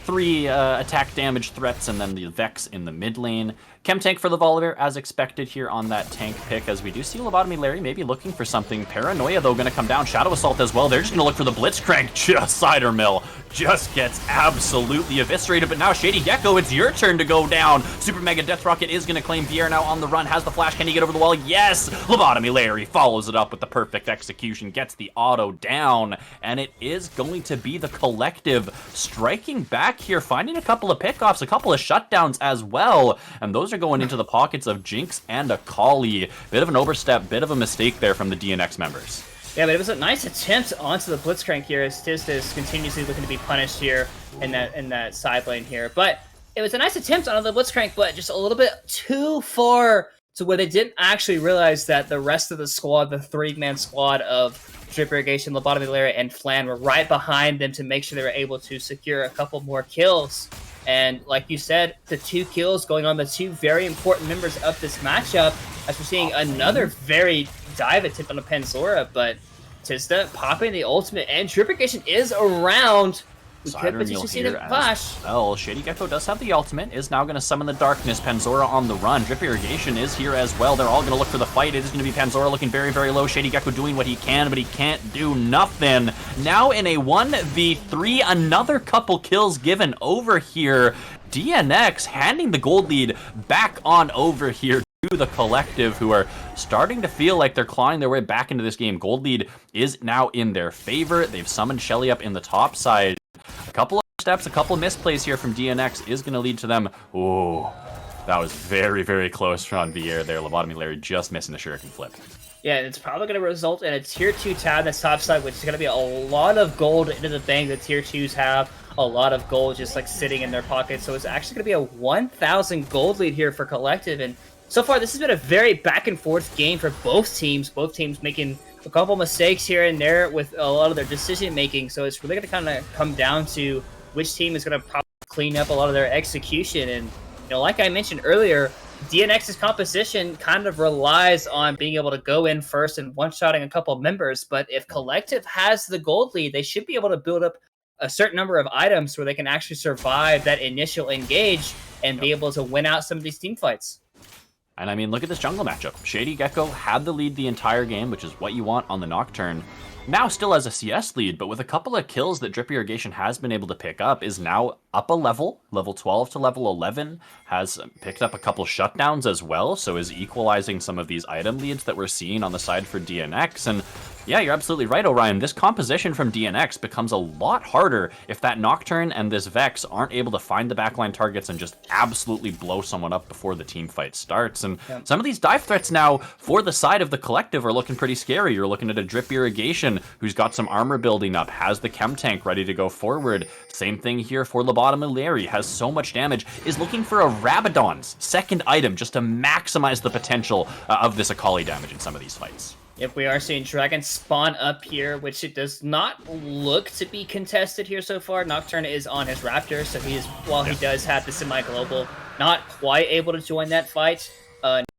3 attack damage threats and then the Vex in the mid lane. Chem tank for the Volibear as expected here on that tank pick, as we do see Lobotomy Larry maybe looking for something. Paranoia, though, going to come down. Shadow Assault as well. They're just going to look for the Blitzcrank. Just Cider Mill just gets absolutely eviscerated. But now, Shady Gecko, it's your turn to go down. Super Mega Death Rocket is going to claim Vier now on the run. Has the flash. Can he get over the wall? Yes! Lobotomy Larry follows it up with the perfect execution. Gets the auto down. And it is going to be the Collective striking back here. Finding a couple of pickoffs, a couple of shutdowns as well. And those are going into the pockets of Jinx and Akali. Bit of an overstep, bit of a mistake there from the DNX members. Yeah, but it was a nice attempt onto the Blitzcrank here, as Tista is continuously looking to be punished here in that side lane here. But it was a nice attempt onto the Blitzcrank, but just a little bit too far to where they didn't actually realize that the rest of the squad, the 3-man squad of Drip Irrigation, Lobotomy Larry, and Flan were right behind them to make sure they were able to secure a couple more kills. And like you said, the 2 kills going on the 2 very important members of this matchup, as we're seeing another very dive attempt on the Panzora, but Tista popping the ultimate, and Drip Irrigation is around. We could potentially see the flash. Well, Shady Gecko does have the ultimate, is now going to summon the darkness. Panzora on the run. Drip Irrigation is here as well. They're all going to look for the fight. It is going to be Panzora looking very, very low. Shady Gecko doing what he can, but he can't do nothing. Now in a 1v3, another couple kills given over here. DNX handing the gold lead back on over here to the Collective, who are starting to feel like they're clawing their way back into this game. Gold lead is now in their favor. They've summoned Shelly up in the top side. A couple of steps, a couple of misplays here from DNX is going to lead to them. Oh, that was very, very close from Vier there. Lobotomy Larry just missing the Shuriken flip. Yeah, and it's probably going to result in a tier 2 tab that's top side, which is going to be a lot of gold into the bank. The tier 2s have a lot of gold just like sitting in their pockets. So it's actually going to be a 1,000 gold lead here for Collective. And so far, this has been a very back and forth game for both teams. Both teams making a couple mistakes here and there with a lot of their decision making. So it's really going to kind of come down to which team is going to probably clean up a lot of their execution. And like I mentioned earlier, DNX's composition kind of relies on being able to go in first and one-shotting a couple of members, but if Collective has the gold lead, they should be able to build up a certain number of items where they can actually survive that initial engage and be able to win out some of these team fights. And I mean, look at this jungle matchup. Shady Gecko had the lead the entire game, which is what you want on the Nocturne. Now still has a CS lead, but with a couple of kills that Drip Irrigation has been able to pick up, is now up a level 12 to level 11, has picked up a couple shutdowns as well, so is equalizing some of these item leads that we're seeing on the side for DNX. And yeah, you're absolutely right, Orion. This composition from DNX becomes a lot harder if that Nocturne and this Vex aren't able to find the backline targets and just absolutely blow someone up before the team fight starts. And some of these dive threats now for the side of the Collective are looking pretty scary. You're looking at a Drip Irrigation who's got some armor building up, has the chem tank ready to go forward. Same thing here for Lobotomy Larry, has so much damage, is looking for a Rabadon's second item just to maximize the potential of this Akali damage in some of these fights. If we are seeing Dragon spawn up here, which it does not look to be contested here so far. Nocturne is on his Raptor, so he is, while he does have the semi-global, not quite able to join that fight.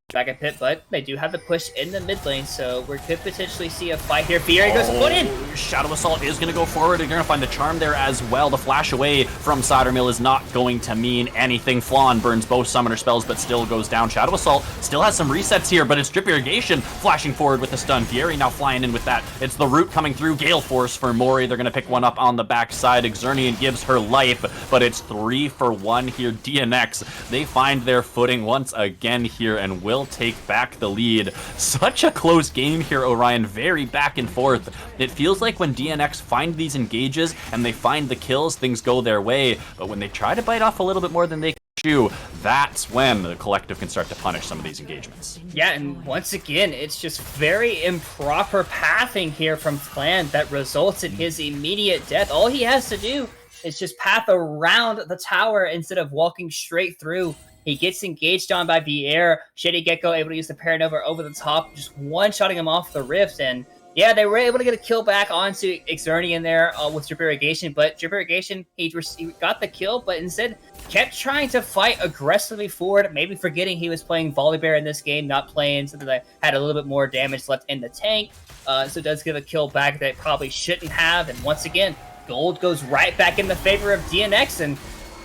Dragon Pit, but they do have the push in the mid lane, so we could potentially see a fight here. Fieri goes put in! Shadow Assault is going to go forward. They're going to find the charm there as well. The flash away from Cidermill is not going to mean anything. Flan burns both summoner spells, but still goes down. Shadow Assault still has some resets here, but it's Drip Irrigation flashing forward with the stun. Fieri now flying in with that. It's the root coming through. Gale Force for Mori. They're going to pick one up on the backside. Exernian gives her life, but it's 3 for 1 here. DNX, they find their footing once again here and will take back the lead. Such a close game here, Orion. Very back and forth. It feels like when DNX find these engages and they find the kills, things go their way. But when they try to bite off a little bit more than they can chew, that's when the Collective can start to punish some of these engagements. Yeah, and once again, it's just very improper pathing here from Flan that results in his immediate death. All he has to do is just path around the tower instead of walking straight through. He gets engaged on by Vier. Shady Gecko able to use the Paranova over the top, just one-shotting him off the rift. And yeah, they were able to get a kill back onto Exernian there with Drip Irrigation. But Drip Irrigation, he got the kill, but instead kept trying to fight aggressively forward, maybe forgetting he was playing Volibear in this game, not playing something that had a little bit more damage left in the tank. So it does give a kill back that it probably shouldn't have. And once again, gold goes right back in the favor of DNX. And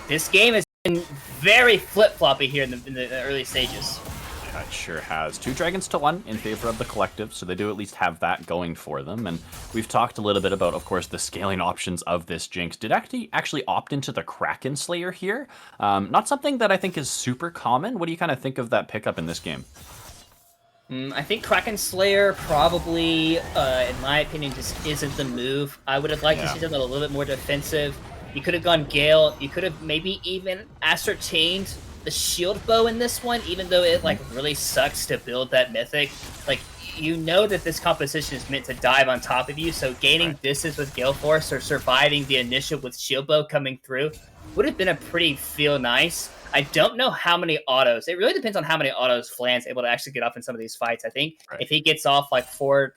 this game is very flip-floppy here in the early stages. Yeah, it sure has. 2 dragons to 1 in favor of the Collective, so they do at least have that going for them. And we've talked a little bit about, of course, the scaling options of this Jinx. Did actually opt into the Kraken Slayer here? Not something that I think is super common. What do you kind of think of that pickup in this game? I think Kraken Slayer probably, in my opinion, just isn't the move. I would have liked to see them a little bit more defensive. You could have gone Gale. You could have maybe even ascertained the shield bow in this one, even though it like really sucks to build that mythic. Like, you know that this composition is meant to dive on top of you, so gaining distance with Gale Force or surviving the initial with shield bow coming through would have been a pretty feel nice. I don't know how many autos. It really depends on how many autos Flan's able to actually get off in some of these fights. I think if he gets off like 3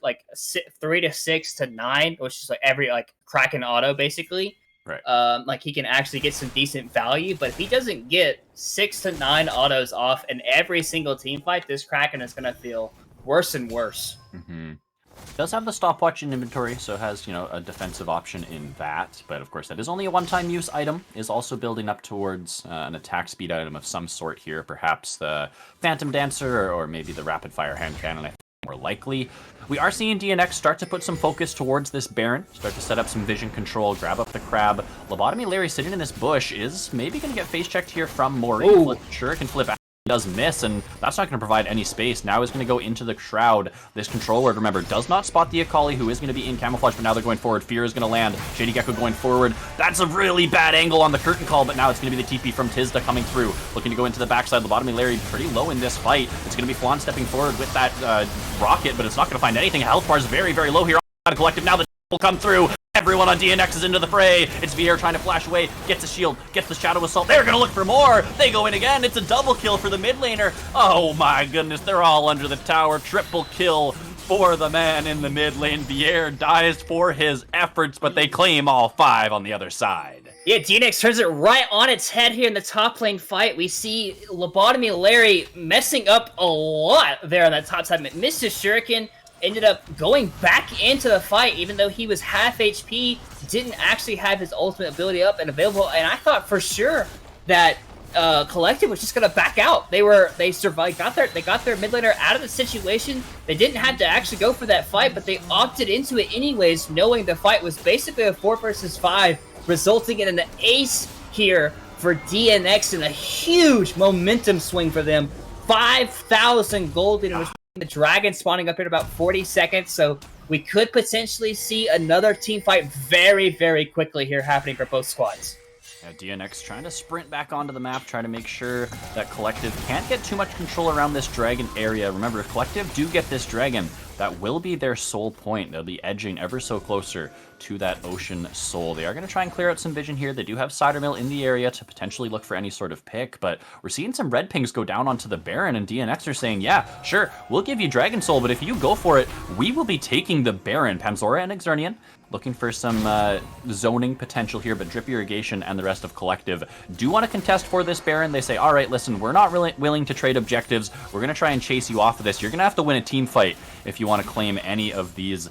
to 6 to 9, which is like every like Kraken auto basically. Like he can actually get some decent value, but if he doesn't get 6 to 9 autos off in every single team fight, this Kraken is going to feel worse and worse. Does have the stopwatch in inventory, so has, you know, a defensive option in that, but of course that is only a one-time use item. Is also building up towards an attack speed item of some sort here, perhaps the Phantom Dancer or maybe the Rapid Fire Hand Cannon, I think more likely. We are seeing DNX start to put some focus towards this Baron, start to set up some vision control, grab up the crab. Lobotomy Larry sitting in this bush is maybe going to get face checked here from Mori. Sure, can flip out does miss, and that's not going to provide any space. Now he's going to go into the Shroud. This controller, remember, does not spot the Akali, who is going to be in camouflage, but now they're going forward. Fear is going to land. Shady Gecko going forward. That's a really bad angle on the curtain call, but now it's going to be the TP from Tizda coming through. Looking to go into the backside. Lobotomy Larry pretty low in this fight. It's going to be Flan stepping forward with that rocket, but it's not going to find anything. Health bar is very, very low here on Collective. Now the will come through. Everyone on DNX is into the fray. It's VR trying to flash away. Gets a shield. Gets the Shadow Assault. They're going to look for more. They go in again. It's a double kill for the mid laner. Oh my goodness. They're all under the tower. Triple kill for the man in the mid lane. Vier dies for his efforts, but they claim all 5 on the other side. Yeah, DNX turns it right on its head here in the top lane fight. We see Lobotomy Larry messing up a lot there on that top side. Missed his Shuriken. Ended up going back into the fight, even though he was half HP, didn't actually have his ultimate ability up and available. And I thought for sure that Collective was just gonna back out. They survived, they got their mid laner out of the situation. They didn't have to actually go for that fight, but they opted into it anyways, knowing the fight was basically a 4 versus 5, resulting in an ace here for DNX and a huge momentum swing for them. 5,000 gold in the Dragon spawning up here in about 40 seconds, so we could potentially see another team fight very, very quickly here happening for both squads. Yeah, DNX trying to sprint back onto the map, trying to make sure that Collective can't get too much control around this Dragon area. Remember, if Collective do get this Dragon, that will be their soul point. They'll be edging ever so closer to that Ocean Soul. They are going to try and clear out some vision here. They do have Cider Mill in the area to potentially look for any sort of pick, but we're seeing some red pings go down onto the Baron, and DNX are saying, yeah, sure, we'll give you Dragon Soul, but if you go for it, we will be taking the Baron. Panzora and Exernian looking for some zoning potential here, but Drip Irrigation and the rest of Collective do want to contest for this Baron. They say, all right, listen, we're not really willing to trade objectives. We're going to try and chase you off of this. You're going to have to win a team fight if you want to claim any of these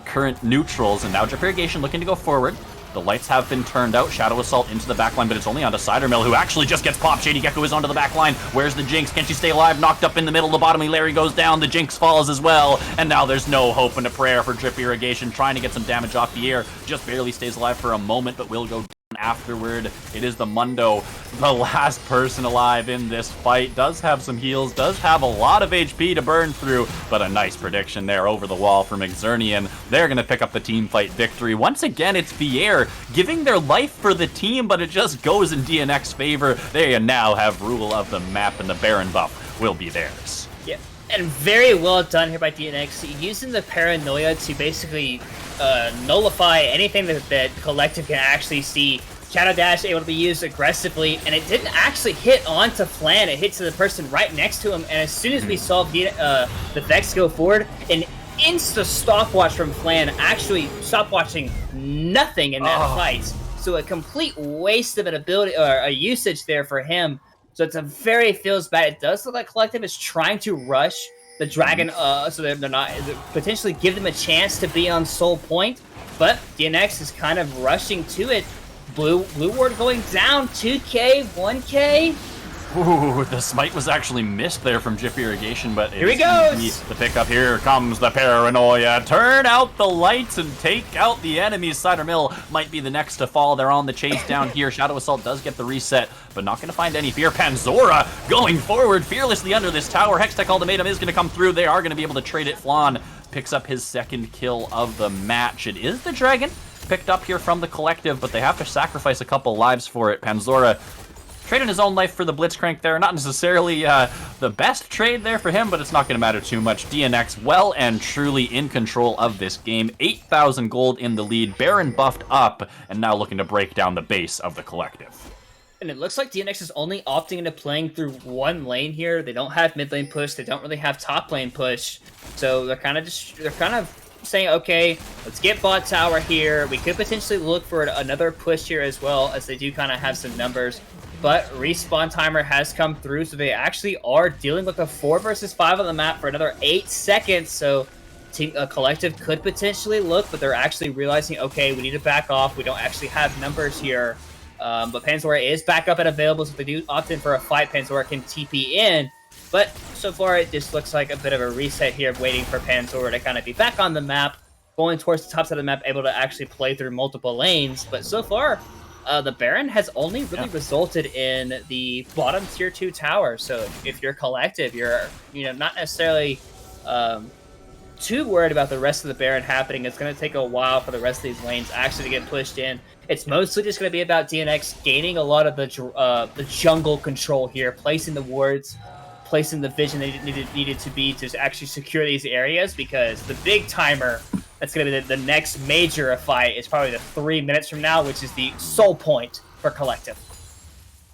current neutrals. And now Drip Irrigation looking to go forward. The lights have been turned out. Shadow Assault into the backline, but it's only onto Cider Mill, who actually just gets popped. Shady Gecko is onto the backline. Where's the Jinx? Can she stay alive? Knocked up in the middle. Lobotomy Larry goes down. The Jinx falls as well. And now there's no hope and a prayer for Drip Irrigation, trying to get some damage off the air. Just barely stays alive for a moment, but will go down afterward. It is the Mundo, the last person alive in this fight. Does have some heals, does have a lot of HP to burn through, but a nice prediction there over the wall from Exernian. They're going to pick up the team fight victory. Once again, it's Vier giving their life for the team, but it just goes in DNX's favor. They now have rule of the map, and the Baron buff will be theirs. Yeah, and very well done here by DNX, using the paranoia to basically nullify anything that Collective can actually see. Shadow Dash able to be used aggressively, and it didn't actually hit onto Flan. It hit to the person right next to him, and as soon as we saw the Vex go forward, an insta stopwatch from Flan, actually stopwatching nothing in that fight. So a complete waste of an ability or a usage there for him. So it's a very feels bad. It does look like Collective is trying to rush the Dragon, so they're not potentially give them a chance to be on Soul Point, but DNX is kind of rushing to it. Blue ward going down, 2k, 1k. Ooh, the smite was actually missed there from Drip Irrigation, but here he goes. The pickup. Here comes the paranoia. Turn out the lights and take out the enemies. Cider Mill might be the next to fall. They're on the chase down here. Shadow Assault does get the reset, but not going to find any fear. Panzora going forward fearlessly under this tower. Hextech Ultimatum is going to come through. They are going to be able to trade it. Flan picks up his second kill of the match. It is the Dragon picked up here from the Collective, but they have to sacrifice a couple lives for it. Panzora trading his own life for the Blitzcrank there. Not necessarily the best trade there for him, but it's not going to matter too much. DNX well and truly in control of this game. 8,000 gold in the lead. Baron buffed up, and now looking to break down the base of the Collective. And it looks like DNX is only opting into playing through one lane here. They don't have mid lane push. They don't really have top lane push. So they're kind of saying, okay, let's get bot tower here. We could potentially look for another push here as well, as they do kind of have some numbers. But respawn timer has come through, so they actually are dealing with a 4 versus 5 on the map for another 8 seconds. So Team Collective could potentially look, but they're actually realizing, okay, we need to back off. We don't actually have numbers here. But Panzora is back up and available, so if they do opt in for a fight, Panzora can TP in. But so far, it just looks like a bit of a reset here, waiting for Panzora to kind of be back on the map, going towards the top side of the map, able to actually play through multiple lanes. But so far, the Baron has only really resulted in the bottom tier 2 tower. So if you're collective, you're not necessarily too worried about the rest of the Baron happening. It's going to take a while for the rest of these lanes actually to get pushed in. It's mostly just going to be about DNX gaining a lot of the jungle control here, placing the wards, placing the vision they needed to be to actually secure these areas, because the big timer that's going to be the next major fight is probably the 3 minutes from now, which is the soul point for collective.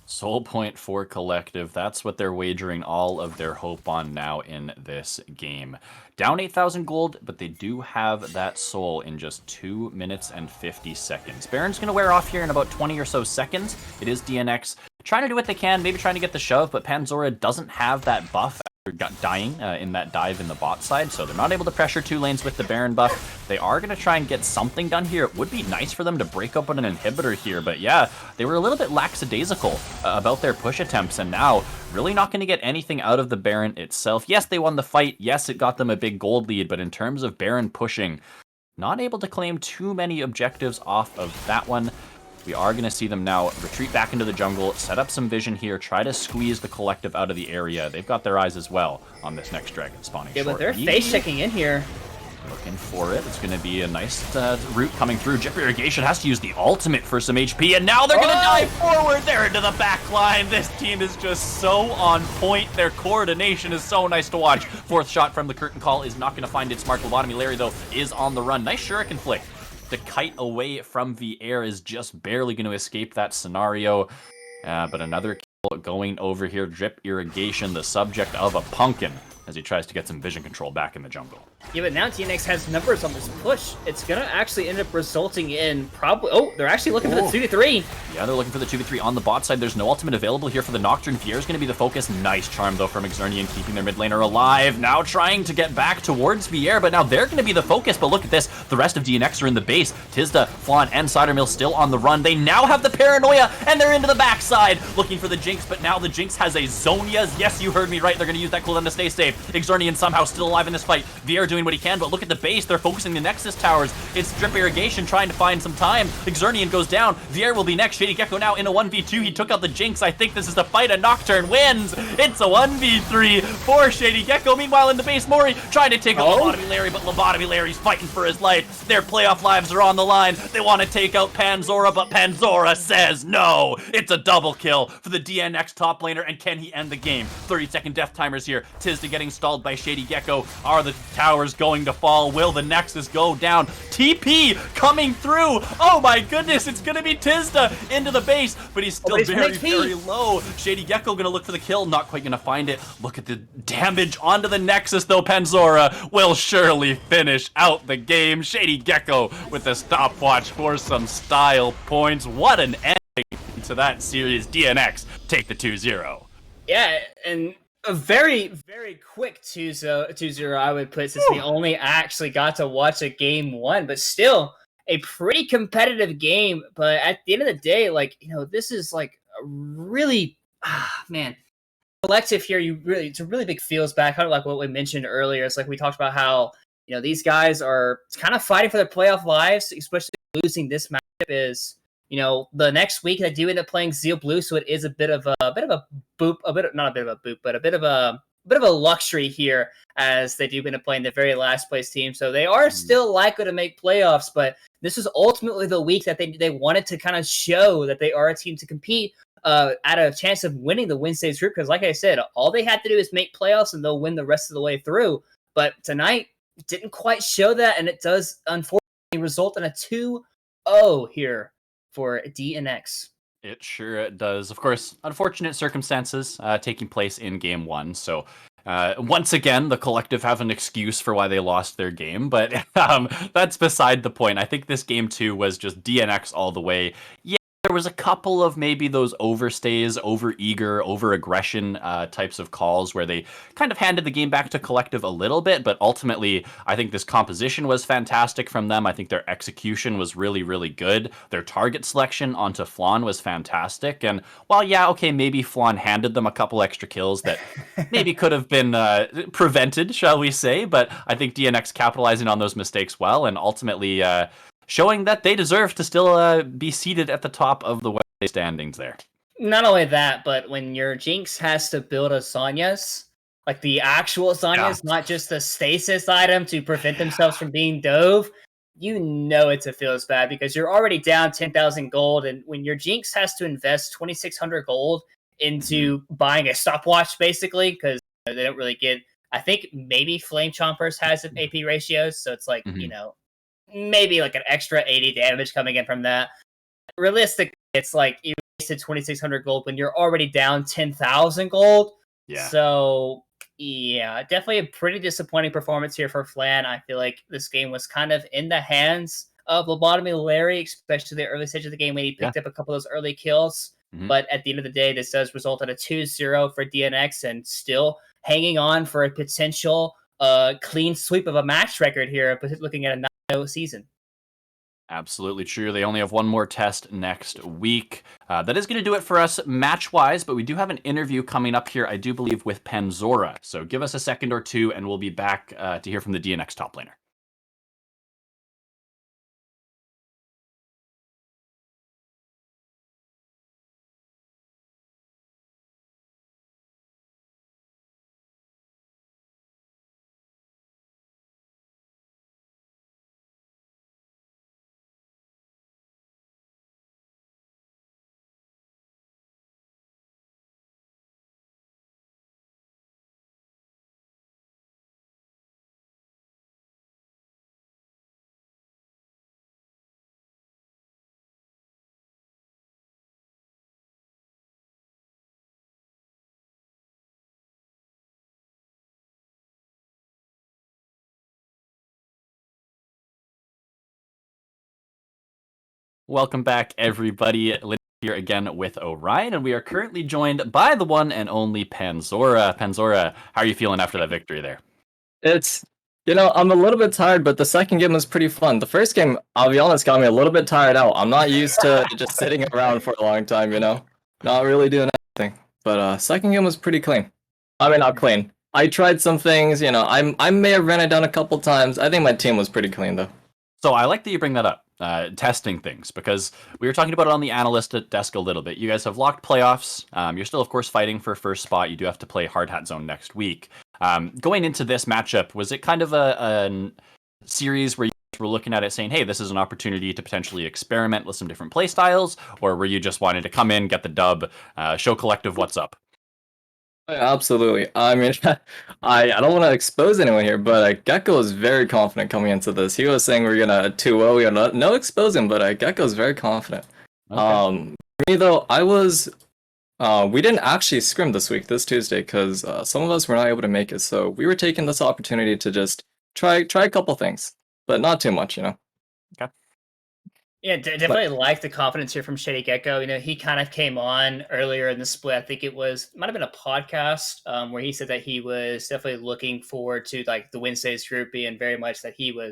Soul point for collective. That's what they're wagering all of their hope on now in this game. Down 8,000 gold, but they do have that soul in just 2 minutes and 50 seconds. Baron's going to wear off here in about 20 or so seconds. It is DNX trying to do what they can, maybe trying to get the shove, but Panzora doesn't have that buff after dying in that dive in the bot side, so they're not able to pressure 2 lanes with the Baron buff. They are going to try and get something done here. It would be nice for them to break open an inhibitor here, but yeah, they were a little bit lackadaisical about their push attempts, and now really not going to get anything out of the Baron itself. Yes, they won the fight. Yes, it got them a big gold lead, but in terms of Baron pushing, not able to claim too many objectives off of that one. We are going to see them now retreat back into the jungle, set up some vision here, try to squeeze the collective out of the area. They've got their eyes as well on this next dragon spawning short. Yeah, but they're face checking in here. Looking for it. It's going to be a nice route coming through. Jet Irrigation has to use the ultimate for some HP, and now they're going to dive forward. They're into the back line. This team is just so on point. Their coordination is so nice to watch. Fourth shot from the curtain call is not going to find its mark. Lobotomy Larry, though, is on the run. Nice shuriken flick. The kite away from the air is just barely going to escape that scenario. But another kill going over here. Drip Irrigation, the subject of a pumpkin, as he tries to get some vision control back in the jungle. Yeah, but now DNX has numbers on this push. It's going to actually end up resulting in probably... Oh, they're actually looking for the 2v3. Yeah, they're looking for the 2v3 on the bot side. There's no ultimate available here for the Nocturne. Vier's going to be the focus. Nice charm, though, from Xernean, keeping their mid laner alive. Now trying to get back towards Vier, but now they're going to be the focus. But look at this. The rest of DNX are in the base. Tizda, Flan, and Cidermill still on the run. They now have the Paranoia, and they're into the backside, looking for the Jinx, but now the Jinx has a Zonia's. Yes, you heard me right. They're going to use that cooldown to stay safe. Xernean somehow still alive in this fight. Vier doing what he can, but look at the base. They're focusing the Nexus towers. It's Drip Irrigation trying to find some time. Xernean goes down. Vier will be next. Shady Gecko now in a 1v2. He took out the Jinx. I think this is the fight, and Nocturne wins. It's a 1v3 for Shady Gecko. Meanwhile, in the base, Mori trying to take out Lobotomy Larry, but Lobotomy Larry's fighting for his life. Their playoff lives are on the line. They want to take out Panzora, but Panzora says no. It's a double kill for the DNX top laner, and can he end the game? 30-second death timers here. Tizda getting stalled by Shady Gecko. Are the towers going to fall? Will the Nexus go down? TP coming through. Oh my goodness, it's gonna be Tizda into the base, but he's still very low. Shady Gecko gonna look for the kill, not quite gonna find it. Look at the damage onto the Nexus, though. Panzora will surely finish out the game. Shady Gecko with the stopwatch for some style points. What an ending to that series. DNX take the 2-0. Yeah, and a very, very quick 2-0, I would put, since we only actually got to watch a game one, but still a pretty competitive game. But at the end of the day, like, this is like a really, collective here. It's a really big feels back, kind of like what we mentioned earlier. It's like we talked about how, these guys are kind of fighting for their playoff lives, especially losing this matchup is, the next week they do end up playing Zeal Blue, so it is a bit of a luxury here, as they do end up playing the very last place team. So they are still likely to make playoffs, but this is ultimately the week that they wanted to kind of show that they are a team to compete at a chance of winning the Wednesday's group. Because like I said, all they had to do is make playoffs and they'll win the rest of the way through. But tonight didn't quite show that, and it does unfortunately result in a 2-0 here for DNX. It sure does. Of course, unfortunate circumstances taking place in game one. So once again, the collective have an excuse for why they lost their game, but that's beside the point. I think this game two was just DNX all the way. Yeah, there was a couple of maybe those overstays, over-eager, over-aggression types of calls where they kind of handed the game back to collective a little bit, but ultimately, I think this composition was fantastic from them. I think their execution was really, really good. Their target selection onto Flan was fantastic, and while, yeah, okay, maybe Flan handed them a couple extra kills that maybe could have been prevented, shall we say, but I think DNX capitalizing on those mistakes well, and ultimately, showing that they deserve to still be seated at the top of the Wednesday standings there. Not only that, but when your Jinx has to build a Sonya's, like the actual Sonya's, not just the stasis item to prevent themselves from being dove, you know it feels bad because you're already down 10,000 gold, and when your Jinx has to invest 2,600 gold into buying a stopwatch, basically, because they don't really get. I think maybe Flame Chompers has an AP ratios, so it's like maybe like an extra 80 damage coming in from that. Realistically, it's like you wasted 2,600 gold when you're already down 10,000 gold. Yeah. So yeah, definitely a pretty disappointing performance here for Flan. I feel like this game was kind of in the hands of Lobotomy Larry, especially the early stage of the game when he picked up a couple of those early kills. But at the end of the day, this does result in a 2-0 for DNX and still hanging on for a potential clean sweep of a match record here, looking at a 9-0 season. Absolutely true. They only have one more test next week. That is going to do it for us match-wise, but we do have an interview coming up here, I do believe, with Panzora. So give us a second or two, and we'll be back to hear from the DNX top laner. Welcome back, everybody. Lindsay here again with Orion, and we are currently joined by the one and only Panzora. Panzora, how are you feeling after that victory there? It's, I'm a little bit tired, but the second game was pretty fun. The first game, I'll be honest, got me a little bit tired out. I'm not used to just sitting around for a long time, not really doing anything. But second game was pretty clean. I mean, not clean. I tried some things, I may have ran it down a couple times. I think my team was pretty clean, though. So I like that you bring that up, testing things, because we were talking about it on the analyst desk a little bit. You guys have locked playoffs. You're still, of course, fighting for first spot. You do have to play Hard Hat Zone next week. Going into this matchup, was it kind of a series where you were looking at it saying, hey, this is an opportunity to potentially experiment with some different play styles, or were you just wanting to come in, get the dub, show collective what's up? Absolutely. I mean, I don't want to expose anyone here, but Gecko was very confident coming into this. He was saying we're gonna 2-0. We are no exposing, but Gecko's very confident. Okay. Me though, I was. We didn't actually scrim this Tuesday, because some of us were not able to make it. So we were taking this opportunity to just try a couple things, but not too much, Okay. Yeah, definitely like the confidence here from Shady Gecko. He kind of came on earlier in the split. I think might have been a podcast where he said that he was definitely looking forward to like the Wednesdays group being very much that he was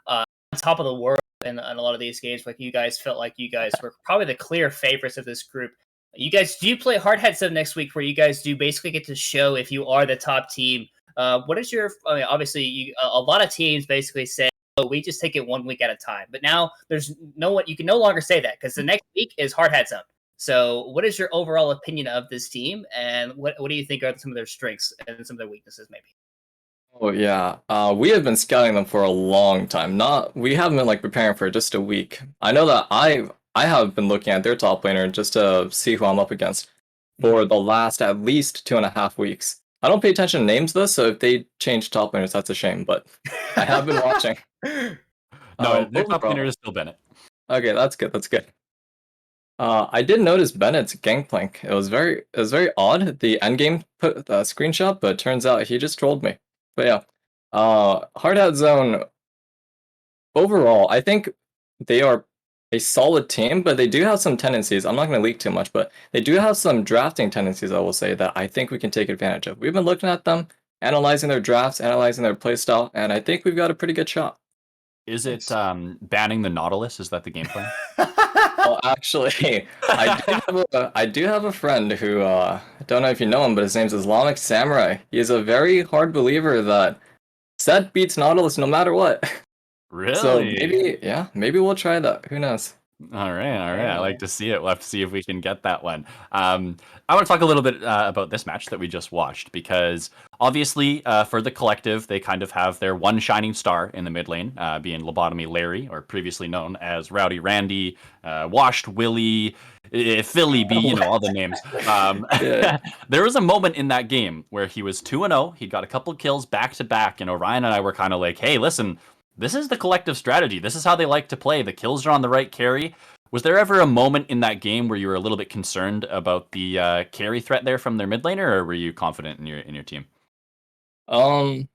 on top of the world in a lot of these games. Like you guys felt like you guys were probably the clear favorites of this group. You guys do play Hard Hat Zone next week, where you guys do basically get to show if you are the top team. What is your? I mean, obviously, a lot of teams basically say, "Oh, we just take it 1 week at a time." But now there's no one. You can no longer say that because the next week is Hard Hat Zone. So, what is your overall opinion of this team, and what do you think are some of their strengths and some of their weaknesses, maybe? Oh yeah, we have been scouting them for a long time. We haven't been preparing for just a week. I know that I have been looking at their top laner just to see who I'm up against for the last at least 2.5 weeks. I don't pay attention to names though, so if they change top laners, that's a shame. But I have been watching. No, their top laner is still Bennett. Okay, that's good. That's good. I did notice Bennett's gangplank. It was very odd. The endgame screenshot, but turns out he just trolled me. But yeah, Hard Hat Zone. Overall, I think they are a solid team, but they do have some tendencies. I'm not going to leak too much, but they do have some drafting tendencies, I will say, that I think we can take advantage of. We've been looking at them, analyzing their drafts, analyzing their playstyle, and I think we've got a pretty good shot. Is it banning the Nautilus? Is that the game plan? Well, actually, I do have a friend who, I don't know if you know him, but his name's Islamic Samurai. He is a very hard believer that Set beats Nautilus no matter what. So Really? maybe we'll try that. Who knows? All right, all right. I Hey. like to see it. We'll have to see if we can get that one. I want to talk a little bit about this match that we just watched because obviously, for the collective, they kind of have their one shining star in the mid lane, being Lobotomy Larry, or previously known as Rowdy Randy, Washed Willie, Philly B, all the names. Yeah. There was a moment in that game where he was 2-0. He got a couple kills back to back, and Orion and I were kind of like, hey, listen. This is the collective strategy. This is how they like to play. The kills are on the right carry. Was there ever a moment in that game where you were a little bit concerned about the carry threat there from their mid laner, or were you confident in your team? Um,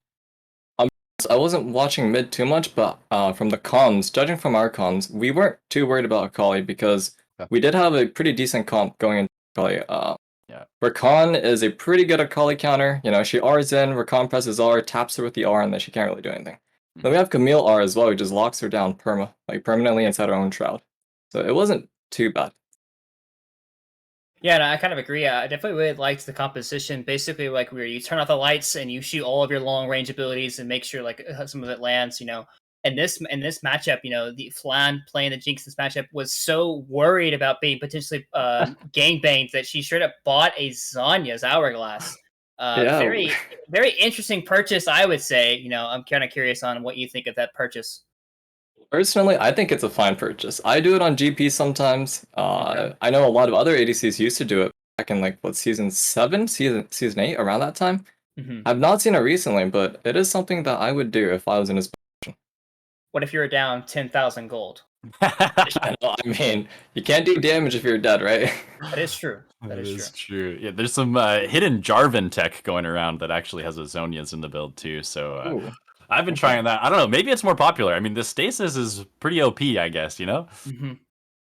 I wasn't watching mid too much, but from the comms, judging from our comms, we weren't too worried about Akali because Okay. we did have a pretty decent comp going into Akali. Yeah. Rakan is a pretty good Akali counter. She R's in, Rakan presses R, taps her with the R, and then she can't really do anything. Then we have Camille R as well, who just locks her down permanently inside her own shroud. So it wasn't too bad. Yeah, no, I kind of agree. I definitely really liked the composition. Basically, like where you turn off the lights and you shoot all of your long range abilities and make sure like some of it lands. And this matchup, the Flan playing the Jinx this matchup was so worried about being potentially gangbanged that she straight up bought a Zanya's Hourglass. Yeah. Very very interesting purchase, I would say. I'm kind of curious on what you think of that purchase. Personally, I think it's a fine purchase. I do it on GP sometimes. Okay. I know a lot of other ADCs used to do it back in season 7, season 8, around that time. hmm I've not seen it recently, but it is something that I would do if I was in his. What if you were down 10,000 gold? I mean, you can't do damage if you're dead, right? That is true. That That is is true. true. Yeah, there's some hidden Jarvan tech going around that actually has Azonias in the build too. So Ooh, I've been okay. trying that. I don't know. Maybe it's more popular. I mean, the stasis is pretty OP, I guess. hmm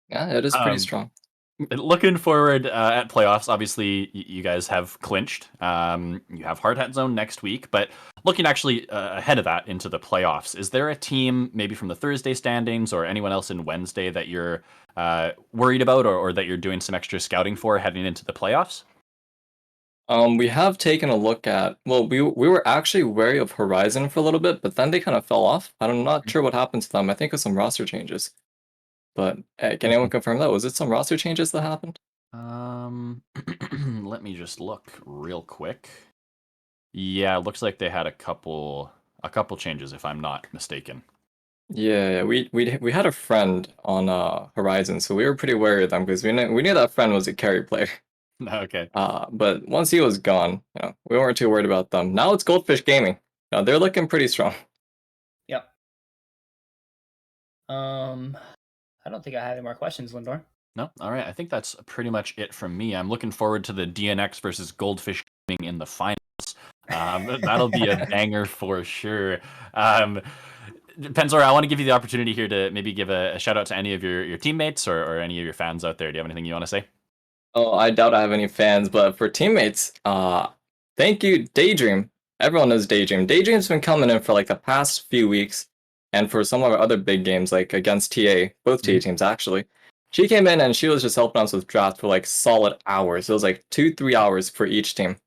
Yeah, it is pretty Um, strong. Looking forward at playoffs, obviously you guys have clinched. You have Hard Hat Zone next week, but looking actually ahead of that into the playoffs, is there a team maybe from the Thursday standings or anyone else in Wednesday that you're worried about or that you're doing some extra scouting for heading into the playoffs? We have taken a look at. Well, we were actually wary of Horizon for a little bit, but then they kind of fell off. I'm not sure what happened to them. I think it was some roster changes. But can anyone confirm that? Was it some roster changes that happened? Let me just look real quick. Yeah, it looks like they had a couple changes, if I'm not mistaken. Yeah, we had a friend on Horizon, so we were pretty wary of them because we knew that friend was a carry player. Okay. But once he was gone, we weren't too worried about them. Now it's Goldfish Gaming. They're looking pretty strong. Yep. I don't think I have any more questions, Lindor. No, all right. I think that's pretty much it from me. I'm looking forward to the DNX versus Goldfish Gaming in the finals. That'll be a banger for sure. Penzor, I want to give you the opportunity here to maybe give a shout out to any of your teammates or any of your fans out there. Do you have anything you want to say? Oh, I doubt I have any fans, but for teammates, thank you, Daydream. Everyone knows Daydream. Daydream's been coming in for the past few weeks, and for some of our other big games, like against TA, both TA teams actually. She came in and she was just helping us with draft for solid hours. It was 2-3 hours for each team.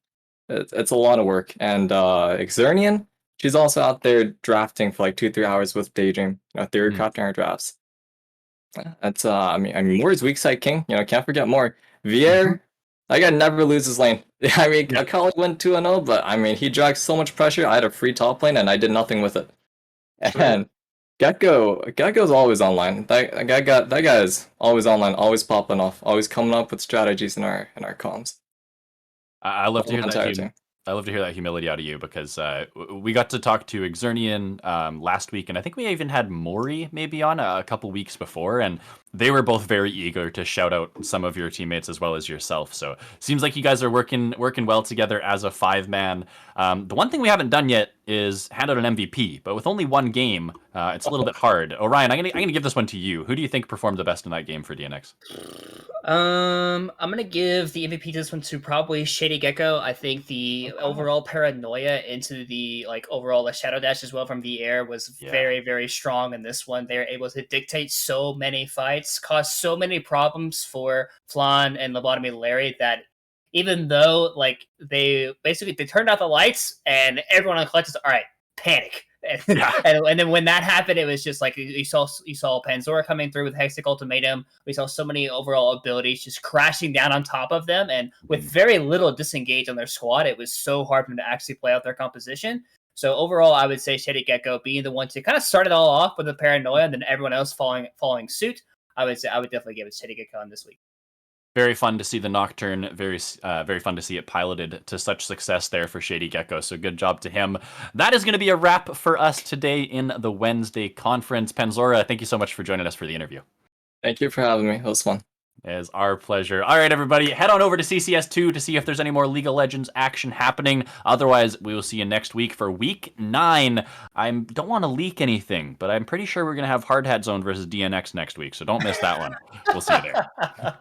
It's a lot of work. And Xernian, she's also out there drafting for 2-3 hours with Daydream, theory crafting our drafts. That's I mean Moore's weak side king, can't forget Moore. Vier, that guy never loses lane. I mean, Akali went 2-0, but I mean he dragged so much pressure. I had a free top lane and I did nothing with it. And Gecko's always online. That guy is always online, always popping off, always coming up with strategies in our comms. I love to hear that. Team. I love to hear that humility out of you because we got to talk to Xernian last week, and I think we even had Mori maybe on a couple weeks before, and they were both very eager to shout out some of your teammates as well as yourself. So seems like you guys are working well together as a 5-man. The one thing we haven't done yet is hand out an MVP, but with only one game, it's a little bit hard. Orion, I'm gonna give this one to you. Who do you think performed the best in that game for DNX? I'm gonna give the MVP to this one to probably Shady Gecko. I think the overall paranoia into the overall the shadow dash as well from the air was very, very strong in this one. They're able to dictate so many fights, cause so many problems for Flan and Lobotomy Larry that even though they turned out the lights and everyone on Collective, all right, panic. And then when that happened, it was just like you saw Panzora coming through with Hextech Ultimatum. We saw so many overall abilities just crashing down on top of them, and with very little disengage on their squad, it was so hard for them to actually play out their composition. So overall, I would say Shady Gecko being the one to kind of start it all off with the paranoia, and then everyone else following suit. I would definitely give it Shady Gecko on this week. Very fun to see the Nocturne. Very fun to see it piloted to such success there for Shady Gecko. So good job to him. That is going to be a wrap for us today in the Wednesday conference. Panzora, thank you so much for joining us for the interview. Thank you for having me. It was fun. It is our pleasure. All right, everybody, head on over to CCS 2 to see if there's any more League of Legends action happening. Otherwise, we will see you next week for Week 9. I don't want to leak anything, but I'm pretty sure we're going to have Hard Hat Zone versus DNX next week, so don't miss that one. We'll see you there.